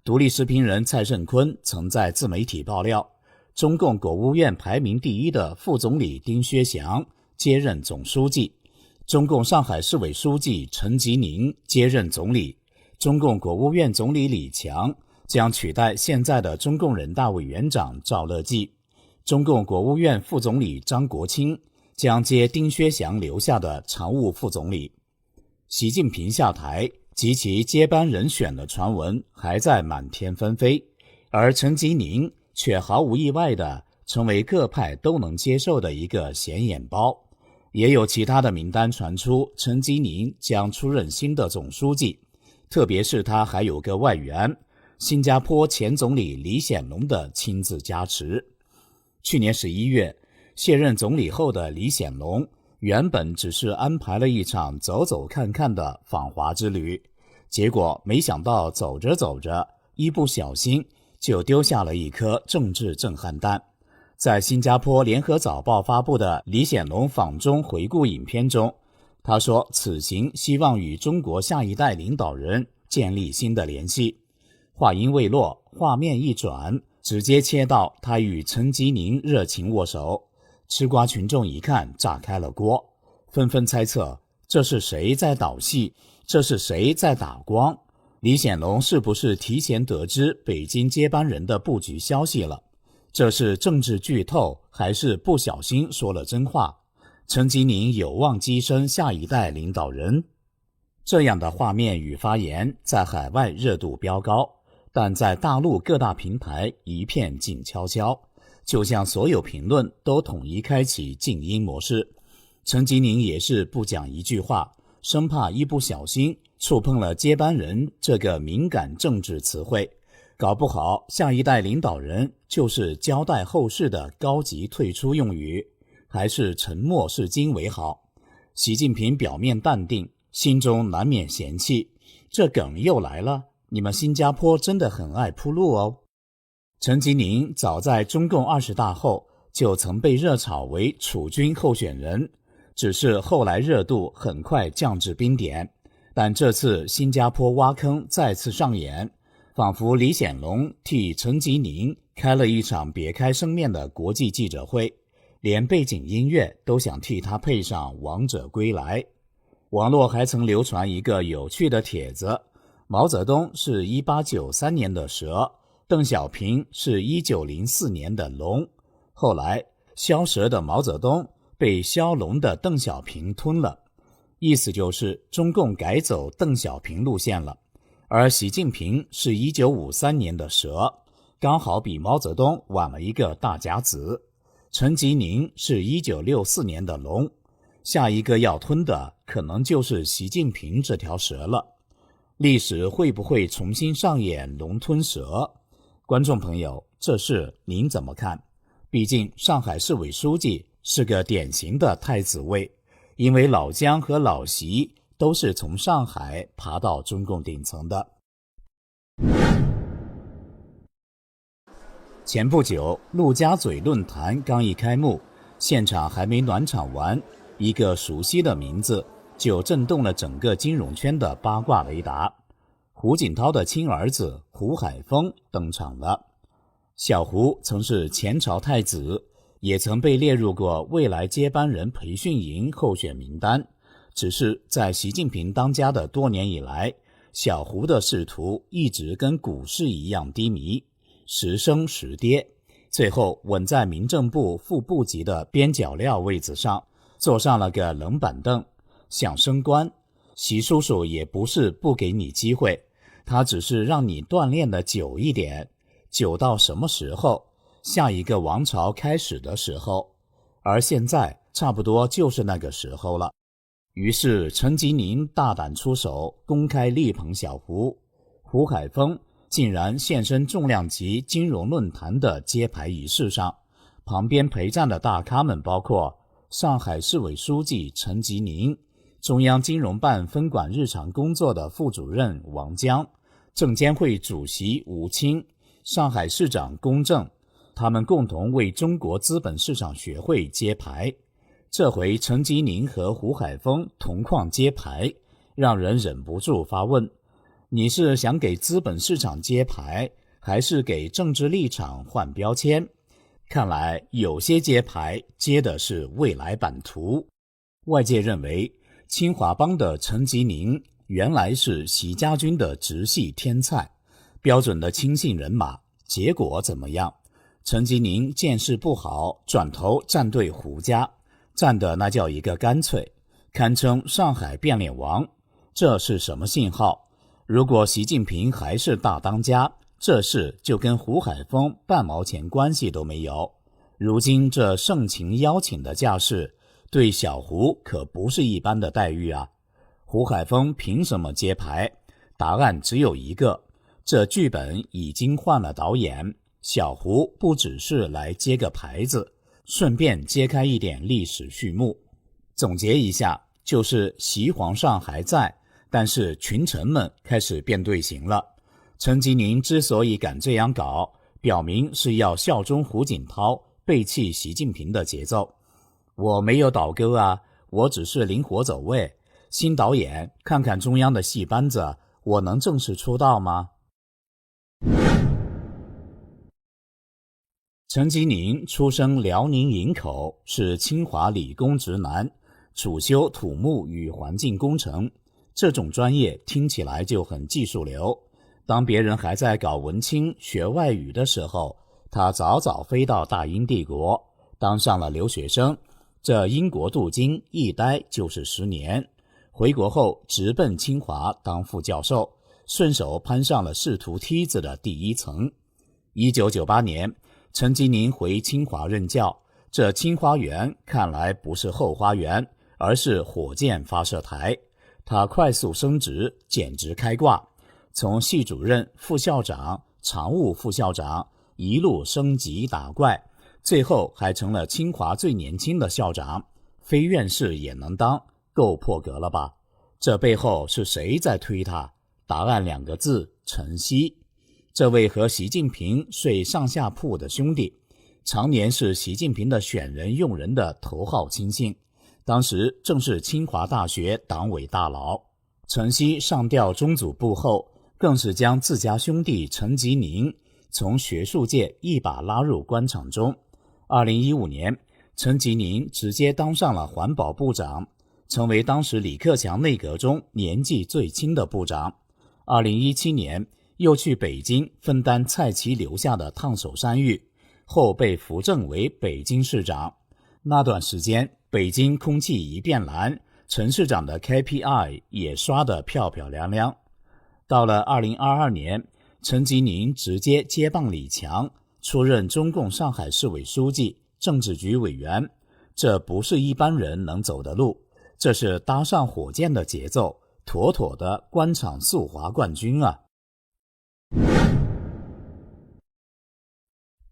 独立时评人蔡胜坤曾在自媒体爆料，中共国务院排名第1的副总理丁薛祥接任总书记，中共上海市委书记陈吉宁接任总理，中共国务院总理李强将取代现在的中共人大委员长赵乐际，中共国务院副总理张国清将接丁薛祥留下的常务副总理。习近平下台及其接班人选的传闻还在满天纷飞，而陈吉宁却毫无意外地成为各派都能接受的一个显眼包。也有其他的名单传出，陈吉宁将出任新的总书记，特别是他还有个外援，新加坡前总理李显龙的亲自加持。去年11月，卸任总理后的李显龙原本只是安排了一场走走看看的访华之旅，结果没想到走着走着，一不小心就丢下了一颗政治震撼弹。在新加坡联合早报发布的李显龙访中回顾影片中，他说此行希望与中国下一代领导人建立新的联系。话音未落，画面一转，直接切到他与陈吉宁热情握手。吃瓜群众一看炸开了锅，纷纷猜测这是谁在导戏，这是谁在打光。李显龙是不是提前得知北京接班人的布局消息了？这是政治剧透还是不小心说了真话？陈吉宁有望跻身下一代领导人？这样的画面与发言在海外热度飙高，但在大陆各大平台一片静悄悄，就像所有评论都统一开启静音模式。陈吉宁也是不讲一句话，生怕一不小心触碰了接班人这个敏感政治词汇，搞不好下一代领导人就是交代后事的高级退出用语，还是沉默是金为好。习近平表面淡定，心中难免嫌弃，这梗又来了，你们新加坡真的很爱铺路哦。陈吉宁早在中共20大后就曾被热炒为储君候选人，只是后来热度很快降至冰点。但这次新加坡挖坑再次上演，仿佛李显龙替陈吉宁开了一场别开生面的国际记者会，连背景音乐都想替他配上王者归来。网络还曾流传一个有趣的帖子，毛泽东是1893年的蛇，邓小平是1904年的龙，后来枭蛇的毛泽东被枭龙的邓小平吞了，意思就是中共改走邓小平路线了。而习近平是1953年的蛇，刚好比毛泽东晚了一个大甲子。陈吉宁是1964年的龙，下一个要吞的可能就是习近平这条蛇了。历史会不会重新上演龙吞蛇？观众朋友，这事您怎么看？毕竟上海市委书记是个典型的太子位，因为老江和老习都是从上海爬到中共顶层的。前不久，陆家嘴论坛刚一开幕，现场还没暖场完，一个熟悉的名字就震动了整个金融圈的八卦雷达。胡锦涛的亲儿子胡海峰登场了。小胡曾是前朝太子，也曾被列入过未来接班人培训营候选名单，只是在习近平当家的多年以来，小胡的仕途一直跟股市一样低迷，时升时跌，最后稳在民政部副部级的边角料位子上，坐上了个冷板凳。想升官，习叔叔也不是不给你机会，他只是让你锻炼的久一点，久到什么时候？下一个王朝开始的时候。而现在差不多就是那个时候了。于是陈吉宁大胆出手，公开力捧小胡。胡海峰竟然现身重量级金融论坛的揭牌仪式上，旁边陪站的大咖们包括上海市委书记陈吉宁、中央金融办分管日常工作的副主任王江、证监会主席吴清、上海市长龚正，他们共同为中国资本市场学会揭牌。这回陈吉宁和胡海峰同框揭牌，让人忍不住发问：你是想给资本市场揭牌，还是给政治立场换标签？看来有些揭牌揭的是未来版图。外界认为清华帮的陈吉宁原来是习家军的直系天才，标准的亲信人马，结果怎么样？陈吉宁见势不好，转头站队胡家，站的那叫一个干脆，堪称上海变脸王。这是什么信号？如果习近平还是大当家，这事就跟胡海峰半毛钱关系都没有。如今这盛情邀请的架势，对小胡可不是一般的待遇啊！胡海峰凭什么揭牌？答案只有一个，这剧本已经换了导演，小胡不只是来揭个牌子，顺便揭开一点历史序幕。总结一下，就是习皇上还在，但是群臣们开始变队形了。陈吉宁之所以敢这样搞，表明是要效忠胡锦涛，背弃习近平的节奏。我没有倒戈啊，我只是灵活走位。新导演，看看中央的戏班子，我能正式出道吗？陈吉宁出生辽宁营口，是清华理工直男，主修土木与环境工程。这种专业听起来就很技术流。当别人还在搞文青学外语的时候，他早早飞到大英帝国，当上了留学生。这英国镀金一待就是10年，回国后直奔清华当副教授，顺手攀上了仕途梯子的第一层。1998年，陈吉宁回清华任教，这清华园看来不是后花园，而是火箭发射台。他快速升职，简直开挂，从系主任、副校长、常务副校长一路升级打怪，最后还成了清华最年轻的校长，非院士也能当，够破格了吧？这背后是谁在推他？答案2个字：陈希。这位和习近平睡上下铺的兄弟，常年是习近平的选人用人的头号亲信，当时正是清华大学党委大佬。陈希上调中组部后，更是将自家兄弟陈吉宁从学术界一把拉入官场中。2015年，陈吉宁直接当上了环保部长，成为当时李克强内阁中年纪最轻的部长。2017年，又去北京分担蔡奇留下的烫手山芋，后被扶正为北京市长。那段时间，北京空气一变蓝，陈市长的 KPI 也刷得漂漂亮亮。到了2022年，陈吉宁直接接棒李强，出任中共上海市委书记、政治局委员。这不是一般人能走的路，这是搭上火箭的节奏，妥妥的官场速滑冠军啊！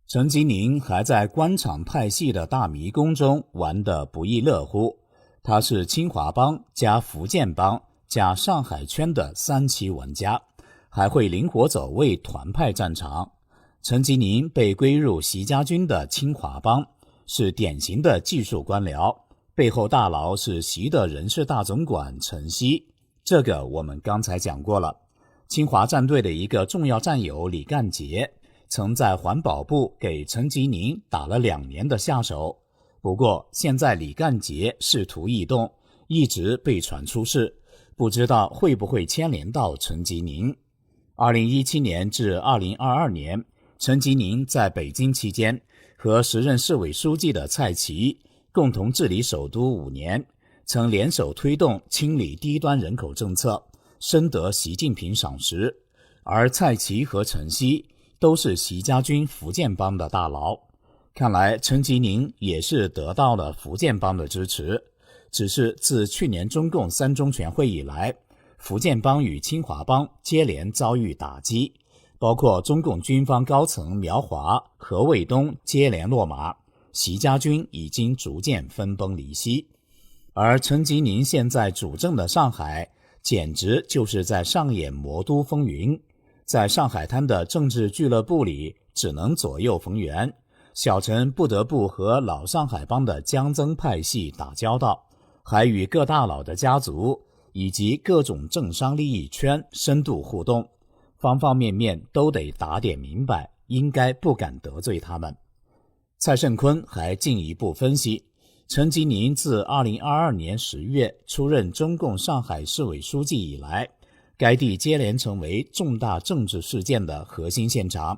陈吉宁还在官场派系的大迷宫中玩得不亦乐乎。他是清华帮加福建帮加上海圈的3期玩家，还会灵活走位团派战场。陈吉宁被归入习家军的清华帮，是典型的技术官僚，背后大佬是习的人事大总管陈希，这个我们刚才讲过了。清华战队的一个重要战友李干杰，曾在环保部给陈吉宁打了2年的下手。不过现在李干杰仕途异动，一直被传出事，不知道会不会牵连到陈吉宁。2017年至2022年，陈吉宁在北京期间和时任市委书记的蔡奇共同治理首都5年，曾联手推动清理低端人口政策，深得习近平赏识。而蔡奇和陈希都是习家军福建帮的大佬，看来陈吉宁也是得到了福建帮的支持。只是自去年中共3中全会以来，福建帮与清华帮接连遭遇打击，包括中共军方高层苗华、何卫东接连落马，习家军已经逐渐分崩离析。而陈吉宁现在主政的上海，简直就是在上演魔都风云。在上海滩的政治俱乐部里，只能左右逢源，小陈不得不和老上海帮的江曾派系打交道，还与各大佬的家族以及各种政商利益圈深度互动，方方面面都得打点明白，应该不敢得罪他们。蔡胜坤还进一步分析，陈吉宁自2022年10月出任中共上海市委书记以来，该地接连成为重大政治事件的核心现场。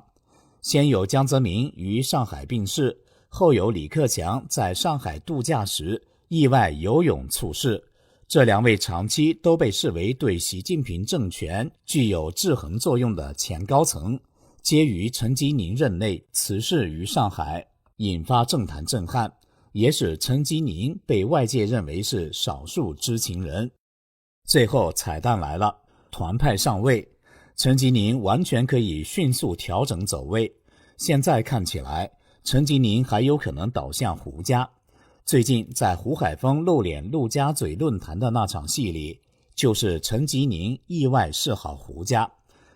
先有江泽民于上海病逝，后有李克强在上海度假时意外游泳猝逝，这2位长期都被视为对习近平政权具有制衡作用的前高层，皆于陈吉宁任内辞世于上海，引发政坛震撼，也使陈吉宁被外界认为是少数知情人。最后彩蛋来了，团派上位，陈吉宁完全可以迅速调整走位。现在看起来，陈吉宁还有可能倒向胡家。最近在胡海峰露脸陆家嘴论坛的那场戏里，就是陈吉宁意外示好胡家，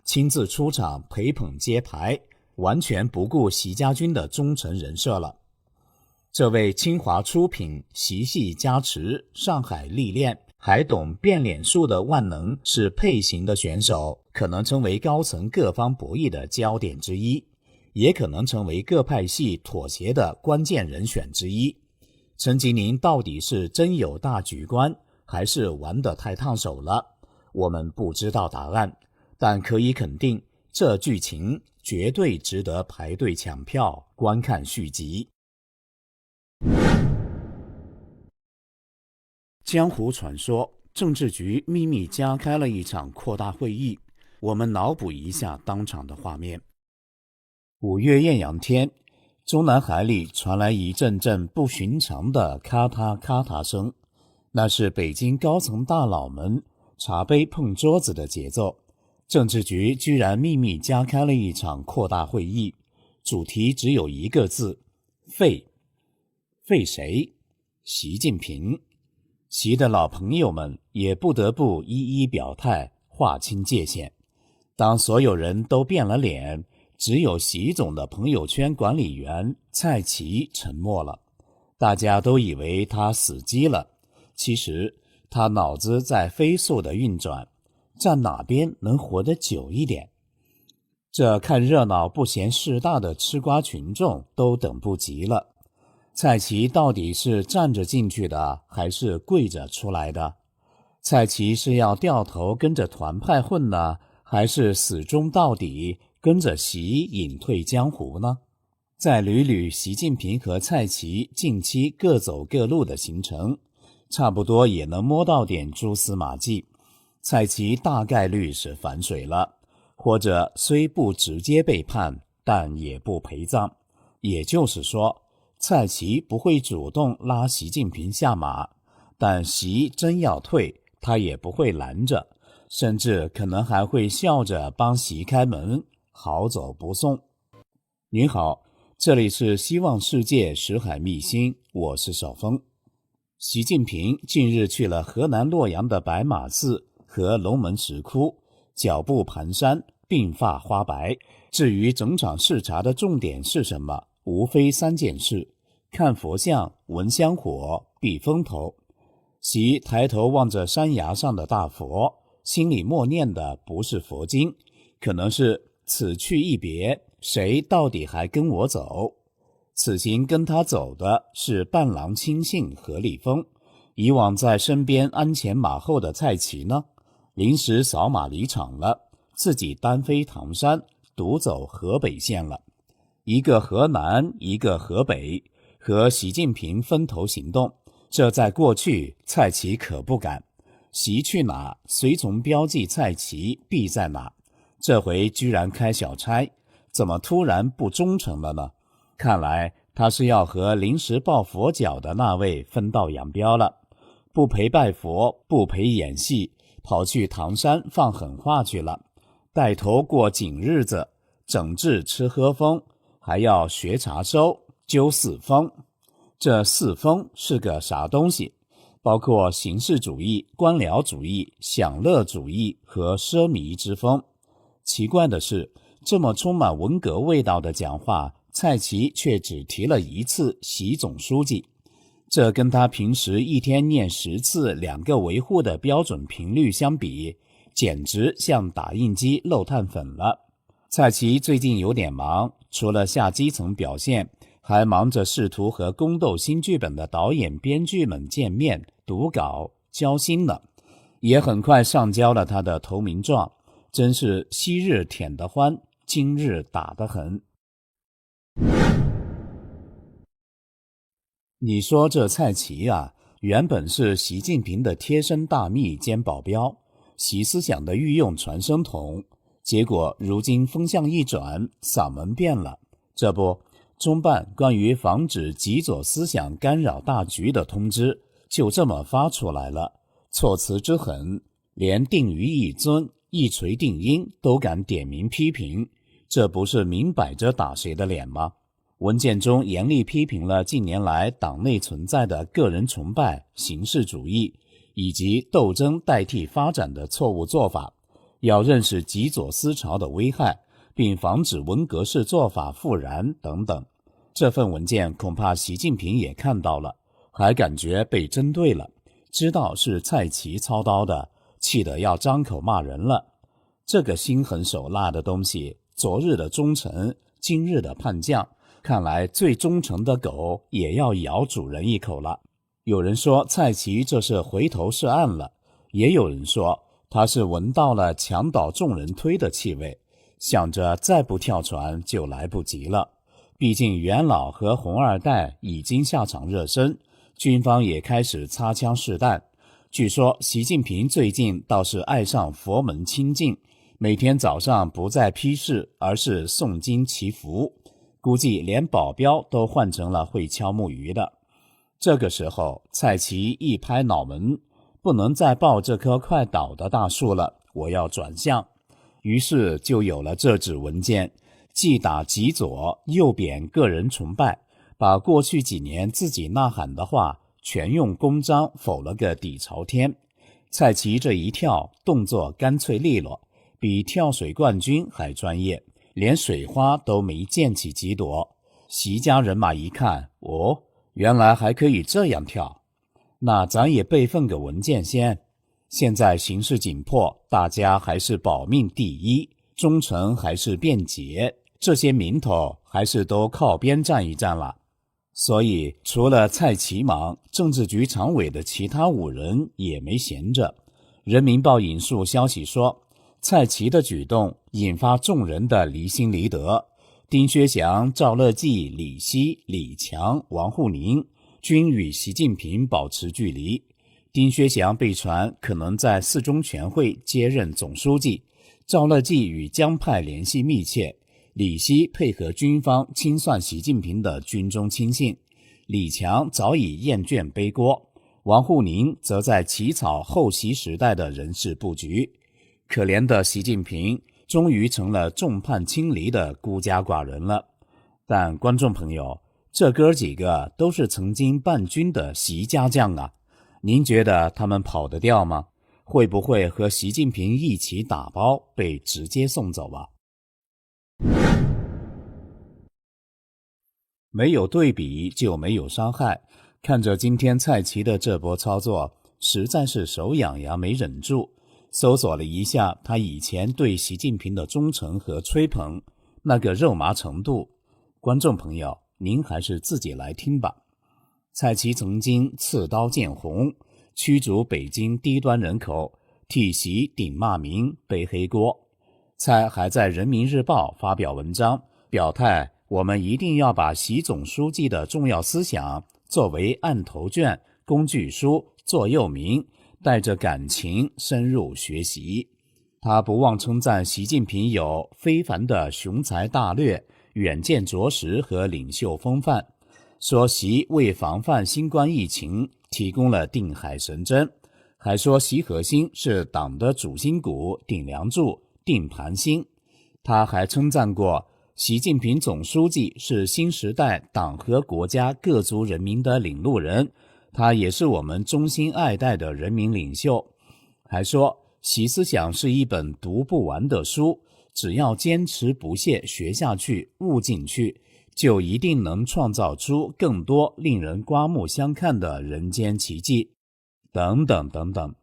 亲自出场陪捧接牌，完全不顾习家军的忠诚人设了。这位清华出品、习系加持、上海历练，还懂变脸术的万能是配型的选手，可能成为高层各方博弈的焦点之一，也可能成为各派系妥协的关键人选之一。陈吉宁到底是真有大局观，还是玩得太烫手了？我们不知道答案，但可以肯定，这剧情绝对值得排队抢票观看续集。江湖传说，政治局秘密加开了一场扩大会议，我们脑补一下当场的画面。5月艳阳天，中南海里传来一阵阵不寻常的咔嗒咔嗒声，那是北京高层大佬们茶杯碰桌子的节奏。政治局居然秘密加开了一场扩大会议，主题只有一个字：废。废谁？习近平。习的老朋友们也不得不一一表态，划清界限。当所有人都变了脸，只有习总的朋友圈管理员蔡奇沉默了。大家都以为他死机了，其实他脑子在飞速的运转，站哪边能活得久一点。这看热闹不嫌事大的吃瓜群众都等不及了。蔡奇到底是站着进去的，还是跪着出来的？蔡奇是要掉头跟着团派混呢，还是死忠到底，跟着习隐退江湖呢？再捋捋习近平和蔡奇近期各走各路的行程，差不多也能摸到点蛛丝马迹。蔡奇大概率是反水了，或者虽不直接背叛，但也不陪葬。也就是说，蔡奇不会主动拉习近平下马，但习真要退，他也不会拦着，甚至可能还会笑着帮习开门，好走不送。您好，这里是希望世界识海秘辛，我是邵峰。习近平近日去了河南洛阳的白马寺和龙门石窟，脚步蹒跚，鬓发花白。至于整场视察的重点是什么，无非3件事：看佛像、闻香火、避风头。习抬头望着山崖上的大佛，心里默念的不是佛经，可能是此去一别，谁到底还跟我走？此行跟他走的是伴郎亲信何立峰，以往在身边鞍前马后的蔡奇呢，临时扫马离场了，自己单飞唐山，独走河北线了。一个河南，一个河北，和习近平分头行动，这在过去蔡奇可不敢。习去哪，随从标记蔡奇必在哪，这回居然开小差，怎么突然不忠诚了呢？看来他是要和临时抱佛脚的那位分道扬镳了，不陪拜佛，不陪演戏，跑去唐山放狠话去了，带头过紧日子，整治吃喝风，还要学查收，揪四风。这四风是个啥东西？包括形式主义、官僚主义、享乐主义和奢靡之风。奇怪的是，这么充满文革味道的讲话，蔡奇却只提了一次习总书记，这跟他平时一天念10次2个维护的标准频率相比，简直像打印机漏碳粉了。蔡奇最近有点忙，除了下基层表现，还忙着试图和宫斗新剧本的导演编剧们见面读稿交心呢，也很快上交了他的投名状，真是昔日舔得欢，今日打得很。你说这蔡奇啊，原本是习近平的贴身大秘兼保镖，习思想的御用传声筒，结果如今风向一转，嗓门变了。这不，中办关于防止极左思想干扰大局的通知就这么发出来了，措辞之狠，连定于一尊、一锤定音都敢点名批评，这不是明摆着打谁的脸吗？文件中严厉批评了近年来党内存在的个人崇拜、形式主义以及斗争代替发展的错误做法，要认识极左思潮的危害，并防止文革式做法复燃等等。这份文件恐怕习近平也看到了，还感觉被针对了，知道是蔡奇操刀的，气得要张口骂人了。这个心狠手辣的东西，昨日的忠臣，今日的叛将，看来最忠诚的狗也要咬主人一口了。有人说蔡奇这是回头是岸了，也有人说他是闻到了墙倒众人推的气味，想着再不跳船就来不及了。毕竟元老和红二代已经下场热身，军方也开始擦枪试弹。据说习近平最近倒是爱上佛门清净，每天早上不再批示，而是诵经祈福，估计连保镖都换成了会敲木鱼的。这个时候蔡奇一拍脑门，不能再抱这棵快倒的大树了，我要转向。于是就有了这纸文件，既打极左，又贬个人崇拜，把过去几年自己呐喊的话全用公章否了个底朝天。蔡奇这一跳，动作干脆利落，比跳水冠军还专业，连水花都没溅起几朵。习家人马一看，哦，原来还可以这样跳，那咱也备份个文件先。现在形势紧迫，大家还是保命第一，忠诚还是便捷，这些名头还是都靠边站一站了。所以除了蔡奇忙，政治局常委的其他5人也没闲着。人民报引述消息说，蔡奇的举动引发众人的离心离德，丁薛祥、赵乐际、李希、李强、王沪宁均与习近平保持距离。丁薛祥被传可能在4中全会接任总书记，赵乐际与江派联系密切，李希配合军方清算习近平的军中亲信，李强早已厌倦背锅，王沪宁则在起草后习时代的人事布局。可怜的习近平终于成了众叛亲离的孤家寡人了。但观众朋友，这哥几个都是曾经伴军的习家将啊，您觉得他们跑得掉吗？会不会和习近平一起打包被直接送走啊？没有对比就没有伤害，看着今天蔡奇的这波操作，实在是手痒痒没忍住，搜索了一下他以前对习近平的忠诚和吹捧，那个肉麻程度，观众朋友您还是自己来听吧。蔡奇曾经刺刀见红，驱逐北京低端人口，替习顶骂名，背黑锅。蔡还在人民日报发表文章，表态我们一定要把习总书记的重要思想作为案头卷、工具书、座右铭，带着感情深入学习。他不忘称赞习近平有非凡的雄才大略、远见卓识和领袖风范，说习为防范新冠疫情提供了定海神针，还说习核心是党的主心骨、顶梁柱、定盘星。他还称赞过习近平总书记是新时代党和国家各族人民的领路人，他也是我们衷心爱戴的人民领袖。还说习思想是一本读不完的书，只要坚持不懈学下去、悟进去，就一定能创造出更多令人刮目相看的人间奇迹，等等等等。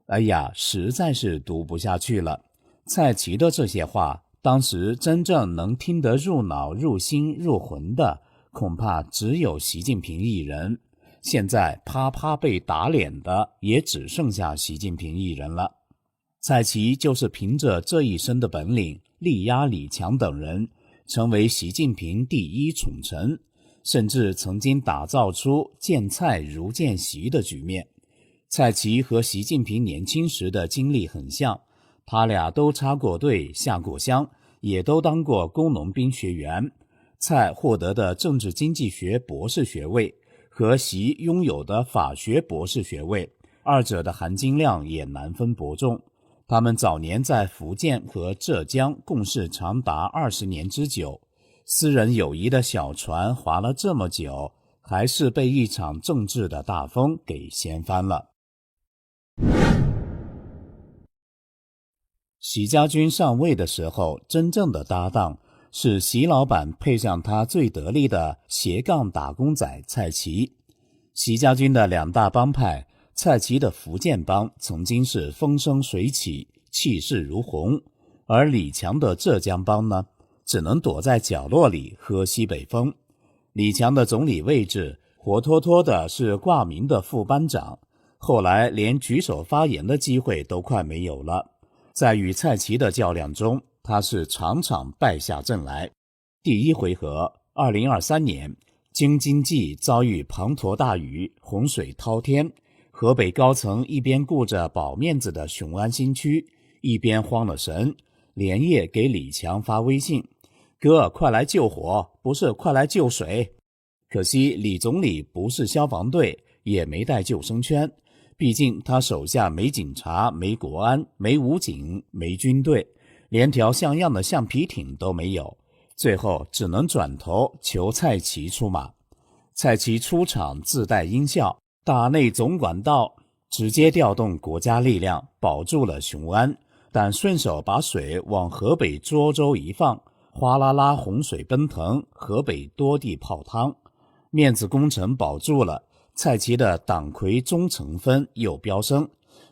哎呀，实在是读不下去了。蔡奇的这些话，当时真正能听得入脑、入心、入魂的，恐怕只有习近平一人。现在啪啪被打脸的，也只剩下习近平一人了。蔡奇就是凭着这一身的本领，力压李强等人，成为习近平第一宠臣，甚至曾经打造出见蔡如见习的局面。蔡奇和习近平年轻时的经历很像，他俩都插过队、下过乡，也都当过工农兵学员。蔡获得的政治经济学博士学位和习拥有的法学博士学位，二者的含金量也难分伯仲。他们早年在福建和浙江共事长达20年之久，私人友谊的小船划了这么久，还是被一场政治的大风给掀翻了。习家军上位的时候，真正的搭档是习老板配上他最得力的斜杠打工仔蔡奇。习家军的两大帮派，蔡奇的福建帮曾经是风生水起，气势如虹，而李强的浙江帮呢，只能躲在角落里喝西北风。李强的总理位置活脱脱的是挂名的副班长，后来连举手发言的机会都快没有了。在与蔡奇的较量中，他是场场败下阵来。第一回合2023年，京津冀遭遇滂沱大雨，洪水滔天，河北高层一边顾着保面子的雄安新区，一边慌了神，连夜给李强发微信，哥快来救火，不是快来救水。可惜李总理不是消防队，也没带救生圈，毕竟他手下没警察、没国安、没武警、没军队，连条像样的橡皮艇都没有，最后只能转头求蔡奇出马。蔡奇出场自带音效，大内总管道，直接调动国家力量保住了雄安，但顺手把水往河北涿州一放，哗啦啦洪水奔腾，河北多地泡汤。面子工程保住了，蔡奇的党魁忠诚分又飙升。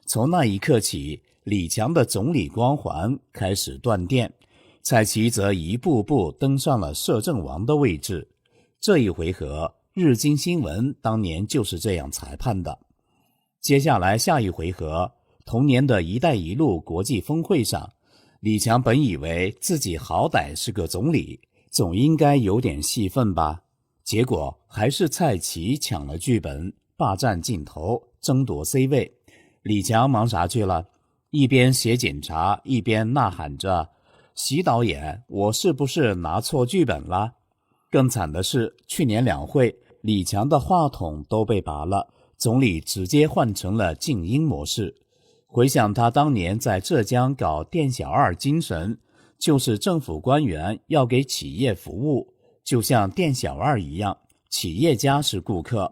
从那一刻起，李强的总理光环开始断电，蔡奇则一步步登上了摄政王的位置。这一回合，日经新闻当年就是这样裁判的。接下来下一回合，同年的一带一路国际峰会上，李强本以为自己好歹是个总理，总应该有点戏份吧，结果还是蔡奇抢了剧本，霸占镜头，争夺 C 位。李强忙啥去了？一边写检查，一边呐喊着，习导演，我是不是拿错剧本了？更惨的是，去年两会，李强的话筒都被拔了，总理直接换成了静音模式。回想他当年在浙江搞店小二精神，就是政府官员要给企业服务，就像店小二一样，企业家是顾客。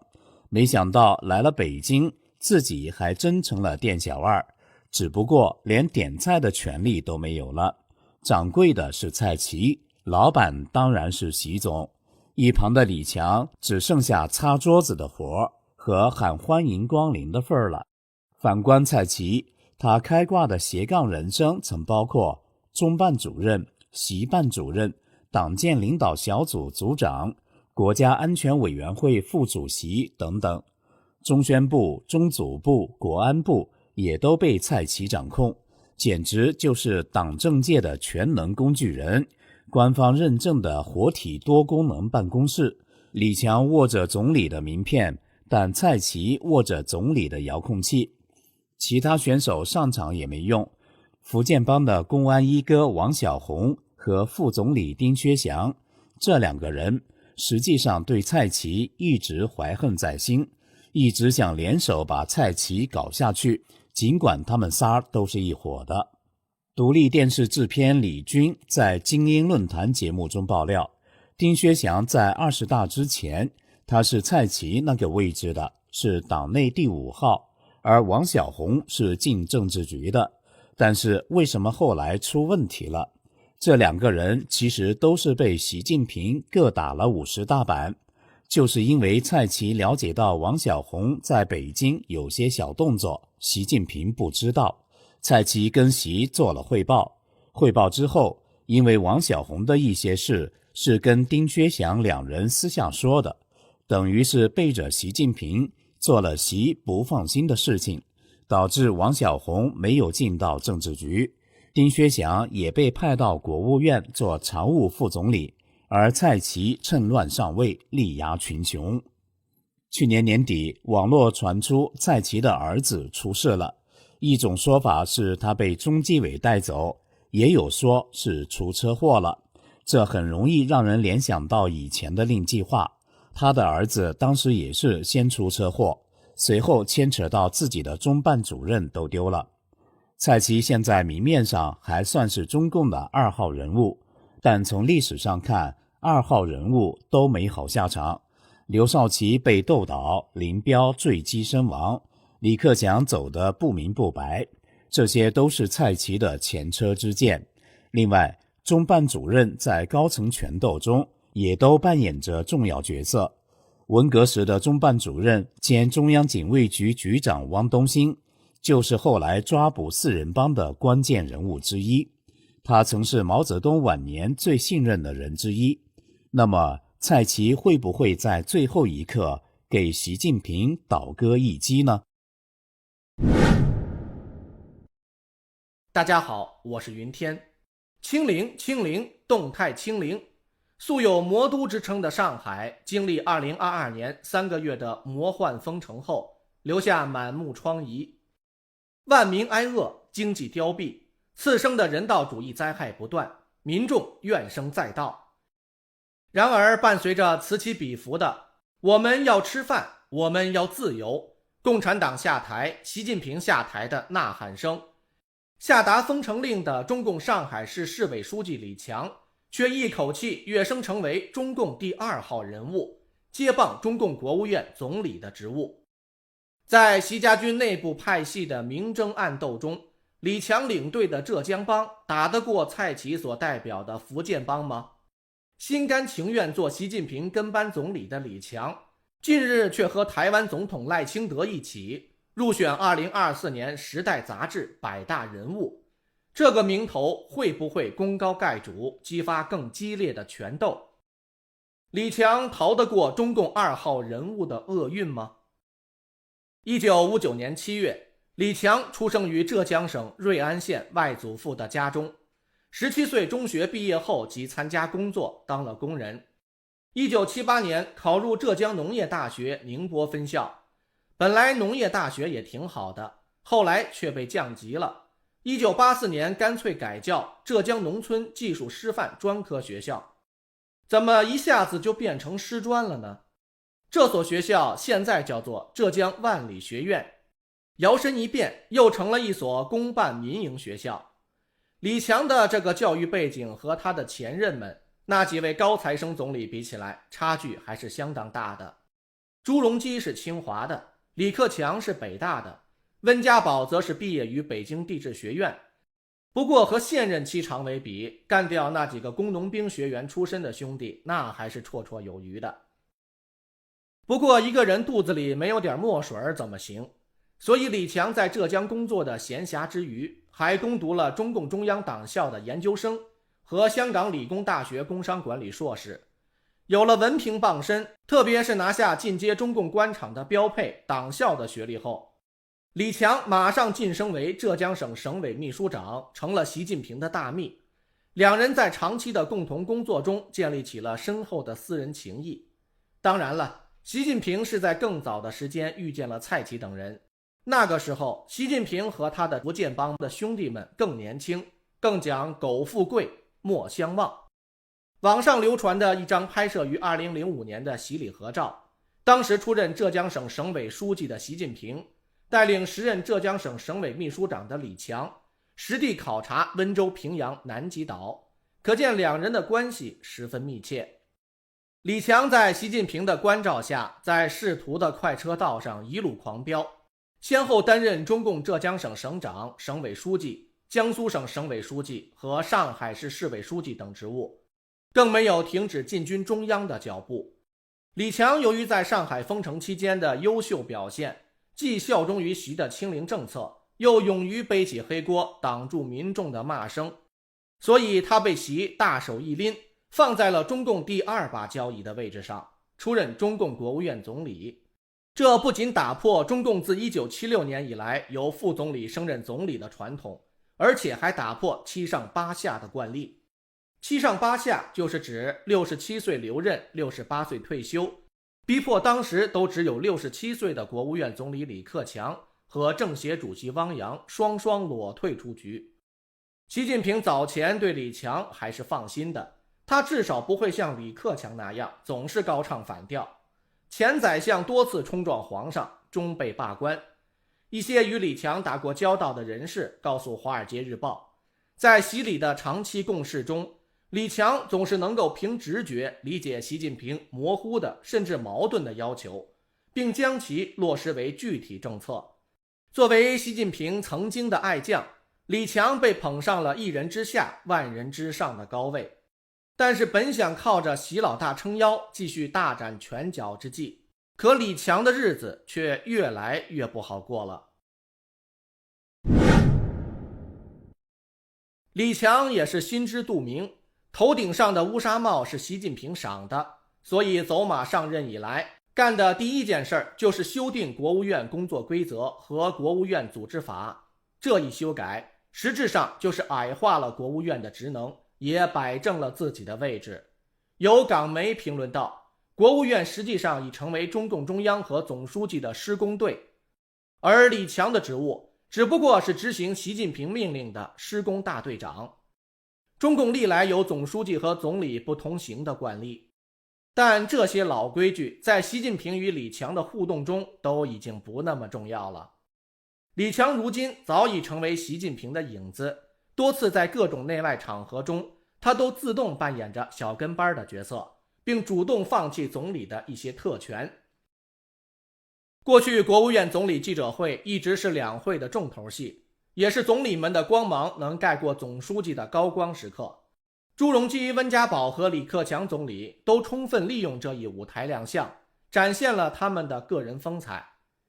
没想到来了北京，自己还真成了店小二，只不过连点菜的权利都没有了。掌柜的是蔡奇，老板当然是习总。一旁的李强只剩下擦桌子的活和喊欢迎光临的份儿了。反观蔡奇，他开挂的斜杠人生曾包括中办主任、习办主任、党建领导小组组长、国家安全委员会副主席等等。中宣部、中组部、国安部也都被蔡奇掌控，简直就是党政界的全能工具人，官方认证的活体多功能办公室。李强握着总理的名片，但蔡奇握着总理的遥控器。其他选手上场也没用，福建帮的公安一哥王小洪和副总理丁薛祥，这两个人实际上对蔡奇一直怀恨在心，一直想联手把蔡奇搞下去，尽管他们仨都是一伙的。独立电视制片李军在精英论坛节目中爆料，丁薛祥在20大之前，他是蔡奇那个位置的，是党内第5号，而王小洪是进政治局的。但是为什么后来出问题了？这两个人其实都是被习近平各打了50大板，就是因为蔡奇了解到王小洪在北京有些小动作，习近平不知道，蔡奇跟习做了汇报。汇报之后，因为王小洪的一些事是跟丁薛祥两人私下说的，等于是背着习近平做了习不放心的事情，导致王小洪没有进到政治局，丁薛祥也被派到国务院做常务副总理，而蔡奇趁乱上位，力压群雄。去年年底，网络传出蔡奇的儿子出事了，一种说法是他被中纪委带走，也有说是出车祸了。这很容易让人联想到以前的令计划，他的儿子当时也是先出车祸，随后牵扯到自己的中办主任都丢了。蔡奇现在明面上还算是中共的2号人物，但从历史上看，2号人物都没好下场。刘少奇被斗倒，林彪坠机身亡，李克强走得不明不白，这些都是蔡奇的前车之鉴。另外，中办主任在高层权斗中也都扮演着重要角色。文革时的中办主任兼中央警卫局局长汪东兴，就是后来抓捕4人帮的关键人物之一，他曾是毛泽东晚年最信任的人之一。那么蔡奇会不会在最后一刻给习近平倒戈一击呢？大家好，我是云天。清零，动态清零。素有魔都之称的上海，经历2022年3个月的魔幻封城后，留下满目疮痍，万民挨饿，经济凋敝，次生的人道主义灾害不断，民众怨声载道。然而，伴随着此起彼伏的“我们要吃饭，我们要自由”，共产党下台，习近平下台的呐喊声，下达封城令的中共上海市市委书记李强却一口气跃升成为中共第2号人物，接棒中共国务院总理的职务。在习家军内部派系的明争暗斗中，李强领队的浙江帮打得过蔡奇所代表的福建帮吗？心甘情愿做习近平跟班总理的李强，近日却和台湾总统赖清德一起入选2024年时代杂志100大人物，这个名头会不会功高盖主，激发更激烈的权斗？李强逃得过中共2号人物的厄运吗？1959年7月，李强出生于浙江省瑞安县外祖父的家中。17岁中学毕业后即参加工作，当了工人。1978年考入浙江农业大学宁波分校。本来农业大学也挺好的，后来却被降级了。1984年干脆改叫浙江农村技术师范专科学校。怎么一下子就变成师专了呢？这所学校现在叫做浙江万里学院，摇身一变又成了一所公办民营学校。李强的这个教育背景和他的前任们那几位高材生总理比起来，差距还是相当大的。朱镕基是清华的，李克强是北大的，温家宝则是毕业于北京地质学院。不过和现任七常委比，干掉那几个工农兵学员出身的兄弟，那还是绰绰有余的。不过一个人肚子里没有点墨水怎么行？所以李强在浙江工作的闲暇之余，还攻读了中共中央党校的研究生和香港理工大学工商管理硕士。有了文凭傍身，特别是拿下进阶中共官场的标配党校的学历后，李强马上晋升为浙江省省委秘书长，成了习近平的大秘。两人在长期的共同工作中建立起了深厚的私人情谊。当然了，习近平是在更早的时间遇见了蔡奇等人。那个时候，习近平和他的福建帮的兄弟们更年轻，更讲苟富贵，莫相忘。网上流传的一张拍摄于2005年的洗礼合照，当时出任浙江省省委书记的习近平带领时任浙江省省委秘书长的李强实地考察温州、平阳、南极岛，可见两人的关系十分密切。李强在习近平的关照下，在仕途的快车道上一路狂飙，先后担任中共浙江省省长、省委书记、江苏省省委书记和上海市市委书记等职务，更没有停止进军中央的脚步。李强由于在上海封城期间的优秀表现，既效忠于习的清零政策，又勇于背起黑锅，挡住民众的骂声，所以他被习大手一拎，放在了中共第2把交椅的位置上，出任中共国务院总理。这不仅打破中共自1976年以来由副总理升任总理的传统，而且还打破7上8下的惯例。7上8下就是指67岁留任，68岁退休，逼迫当时都只有67岁的国务院总理李克强和政协主席汪洋双双裸退出局。习近平早前对李强还是放心的，他至少不会像李克强那样总是高唱反调。前宰相多次冲撞皇上，终被罢官。一些与李强打过交道的人士告诉《华尔街日报》，在习李的长期共事中，李强总是能够凭直觉理解习近平模糊的甚至矛盾的要求，并将其落实为具体政策。作为习近平曾经的爱将，李强被捧上了一人之下万人之上的高位。但是本想靠着习老大撑腰继续大展拳脚之际，可李强的日子却越来越不好过了。李强也是心知肚明，头顶上的乌纱帽是习近平赏的，所以走马上任以来，干的第一件事就是修订国务院工作规则和国务院组织法。这一修改实质上就是矮化了国务院的职能，也摆正了自己的位置。有港媒评论道，国务院实际上已成为中共中央和总书记的施工队，而李强的职务只不过是执行习近平命令的施工大队长。中共历来有总书记和总理不同行的惯例，但这些老规矩在习近平与李强的互动中都已经不那么重要了。李强如今早已成为习近平的影子，多次在各种内外场合中，他都自动扮演着小跟班的角色，并主动放弃总理的一些特权。过去国务院总理记者会一直是两会的重头戏，也是总理们的光芒能盖过总书记的高光时刻。朱镕基、温家宝和李克强总理都充分利用这一舞台亮相，展现了他们的个人风采。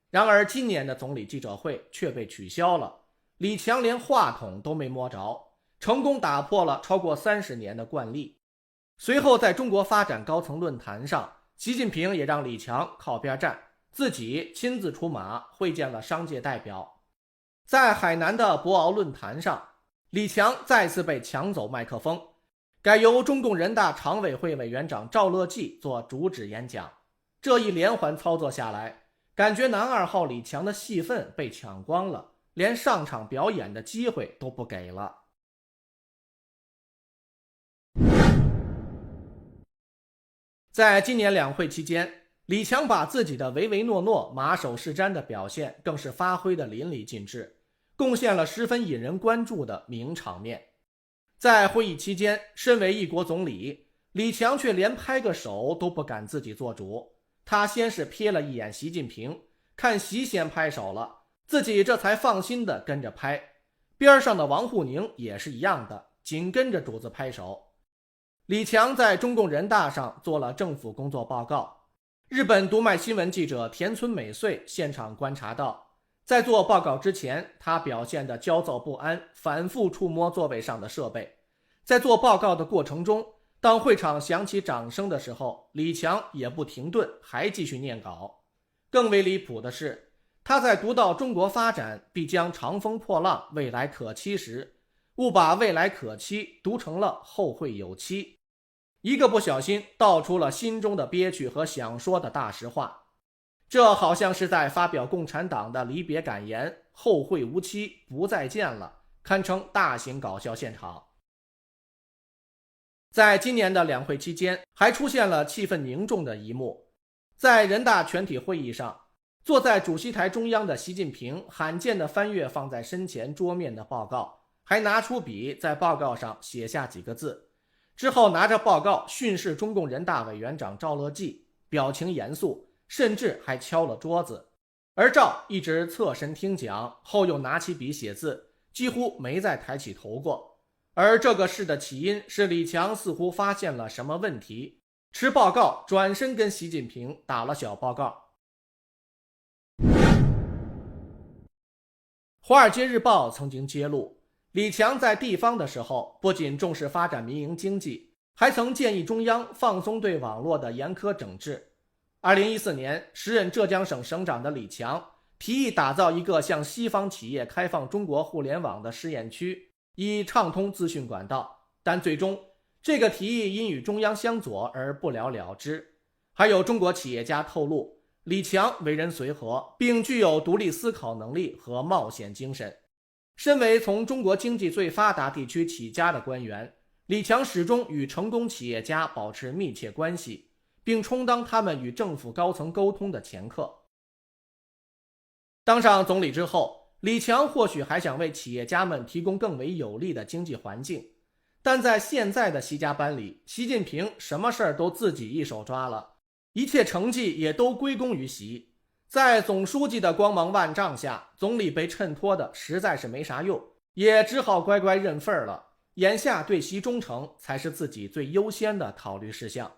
然而今年的总理记者会却被取消了，李强连话筒都没摸着，成功打破了超过30年的惯例。随后在中国发展高层论坛上，习近平也让李强靠边站，自己亲自出马会见了商界代表。在海南的博鳌论坛上，李强再次被抢走麦克风，改由中共人大常委会委员长赵乐际做主旨演讲。这一连环操作下来，感觉男2号李强的戏份被抢光了，连上场表演的机会都不给了。在今年两会期间，李强把自己的唯唯诺诺、马首是瞻的表现更是发挥得淋漓尽致，贡献了十分引人关注的名场面。在会议期间，身为一国总理，李强却连拍个手都不敢自己做主。他先是瞥了一眼习近平，看习先拍手了，自己这才放心地跟着拍。边上的王沪宁也是一样的，紧跟着主子拍手。李强在中共人大上做了政府工作报告。日本读卖新闻记者田村美穗现场观察到，在做报告之前，他表现得焦躁不安，反复触摸座位上的设备。在做报告的过程中，当会场响起掌声的时候，李强也不停顿，还继续念稿。更为离谱的是，他在读到中国发展必将长风破浪，未来可期时，误把未来可期读成了后会有期，一个不小心道出了心中的憋屈和想说的大实话。这好像是在发表共产党的离别感言，后会无期，不再见了，堪称大型搞笑现场。在今年的两会期间，还出现了气氛凝重的一幕。在人大全体会议上，坐在主席台中央的习近平罕见地翻阅放在身前桌面的报告，还拿出笔在报告上写下几个字，之后拿着报告训示中共人大委员长赵乐际，表情严肃，甚至还敲了桌子。而赵一直侧身听讲，后又拿起笔写字，几乎没再抬起头过。而这个事的起因是李强似乎发现了什么问题，持报告转身跟习近平打了小报告。华尔街日报曾经揭露，李强在地方的时候不仅重视发展民营经济，还曾建议中央放松对网络的严苛整治。2014年，时任浙江省省长的李强提议打造一个向西方企业开放中国互联网的试验区，以畅通资讯管道，但最终这个提议因与中央相左而不了了之。还有中国企业家透露，李强为人随和，并具有独立思考能力和冒险精神。身为从中国经济最发达地区起家的官员，李强始终与成功企业家保持密切关系，并充当他们与政府高层沟通的掮客。当上总理之后，李强或许还想为企业家们提供更为有利的经济环境，但在现在的习家班里，习近平什么事儿都自己一手抓了，一切成绩也都归功于习。在总书记的光芒万丈下，总理被衬托的实在是没啥用，也只好乖乖认份了。眼下对习忠诚才是自己最优先的考虑事项。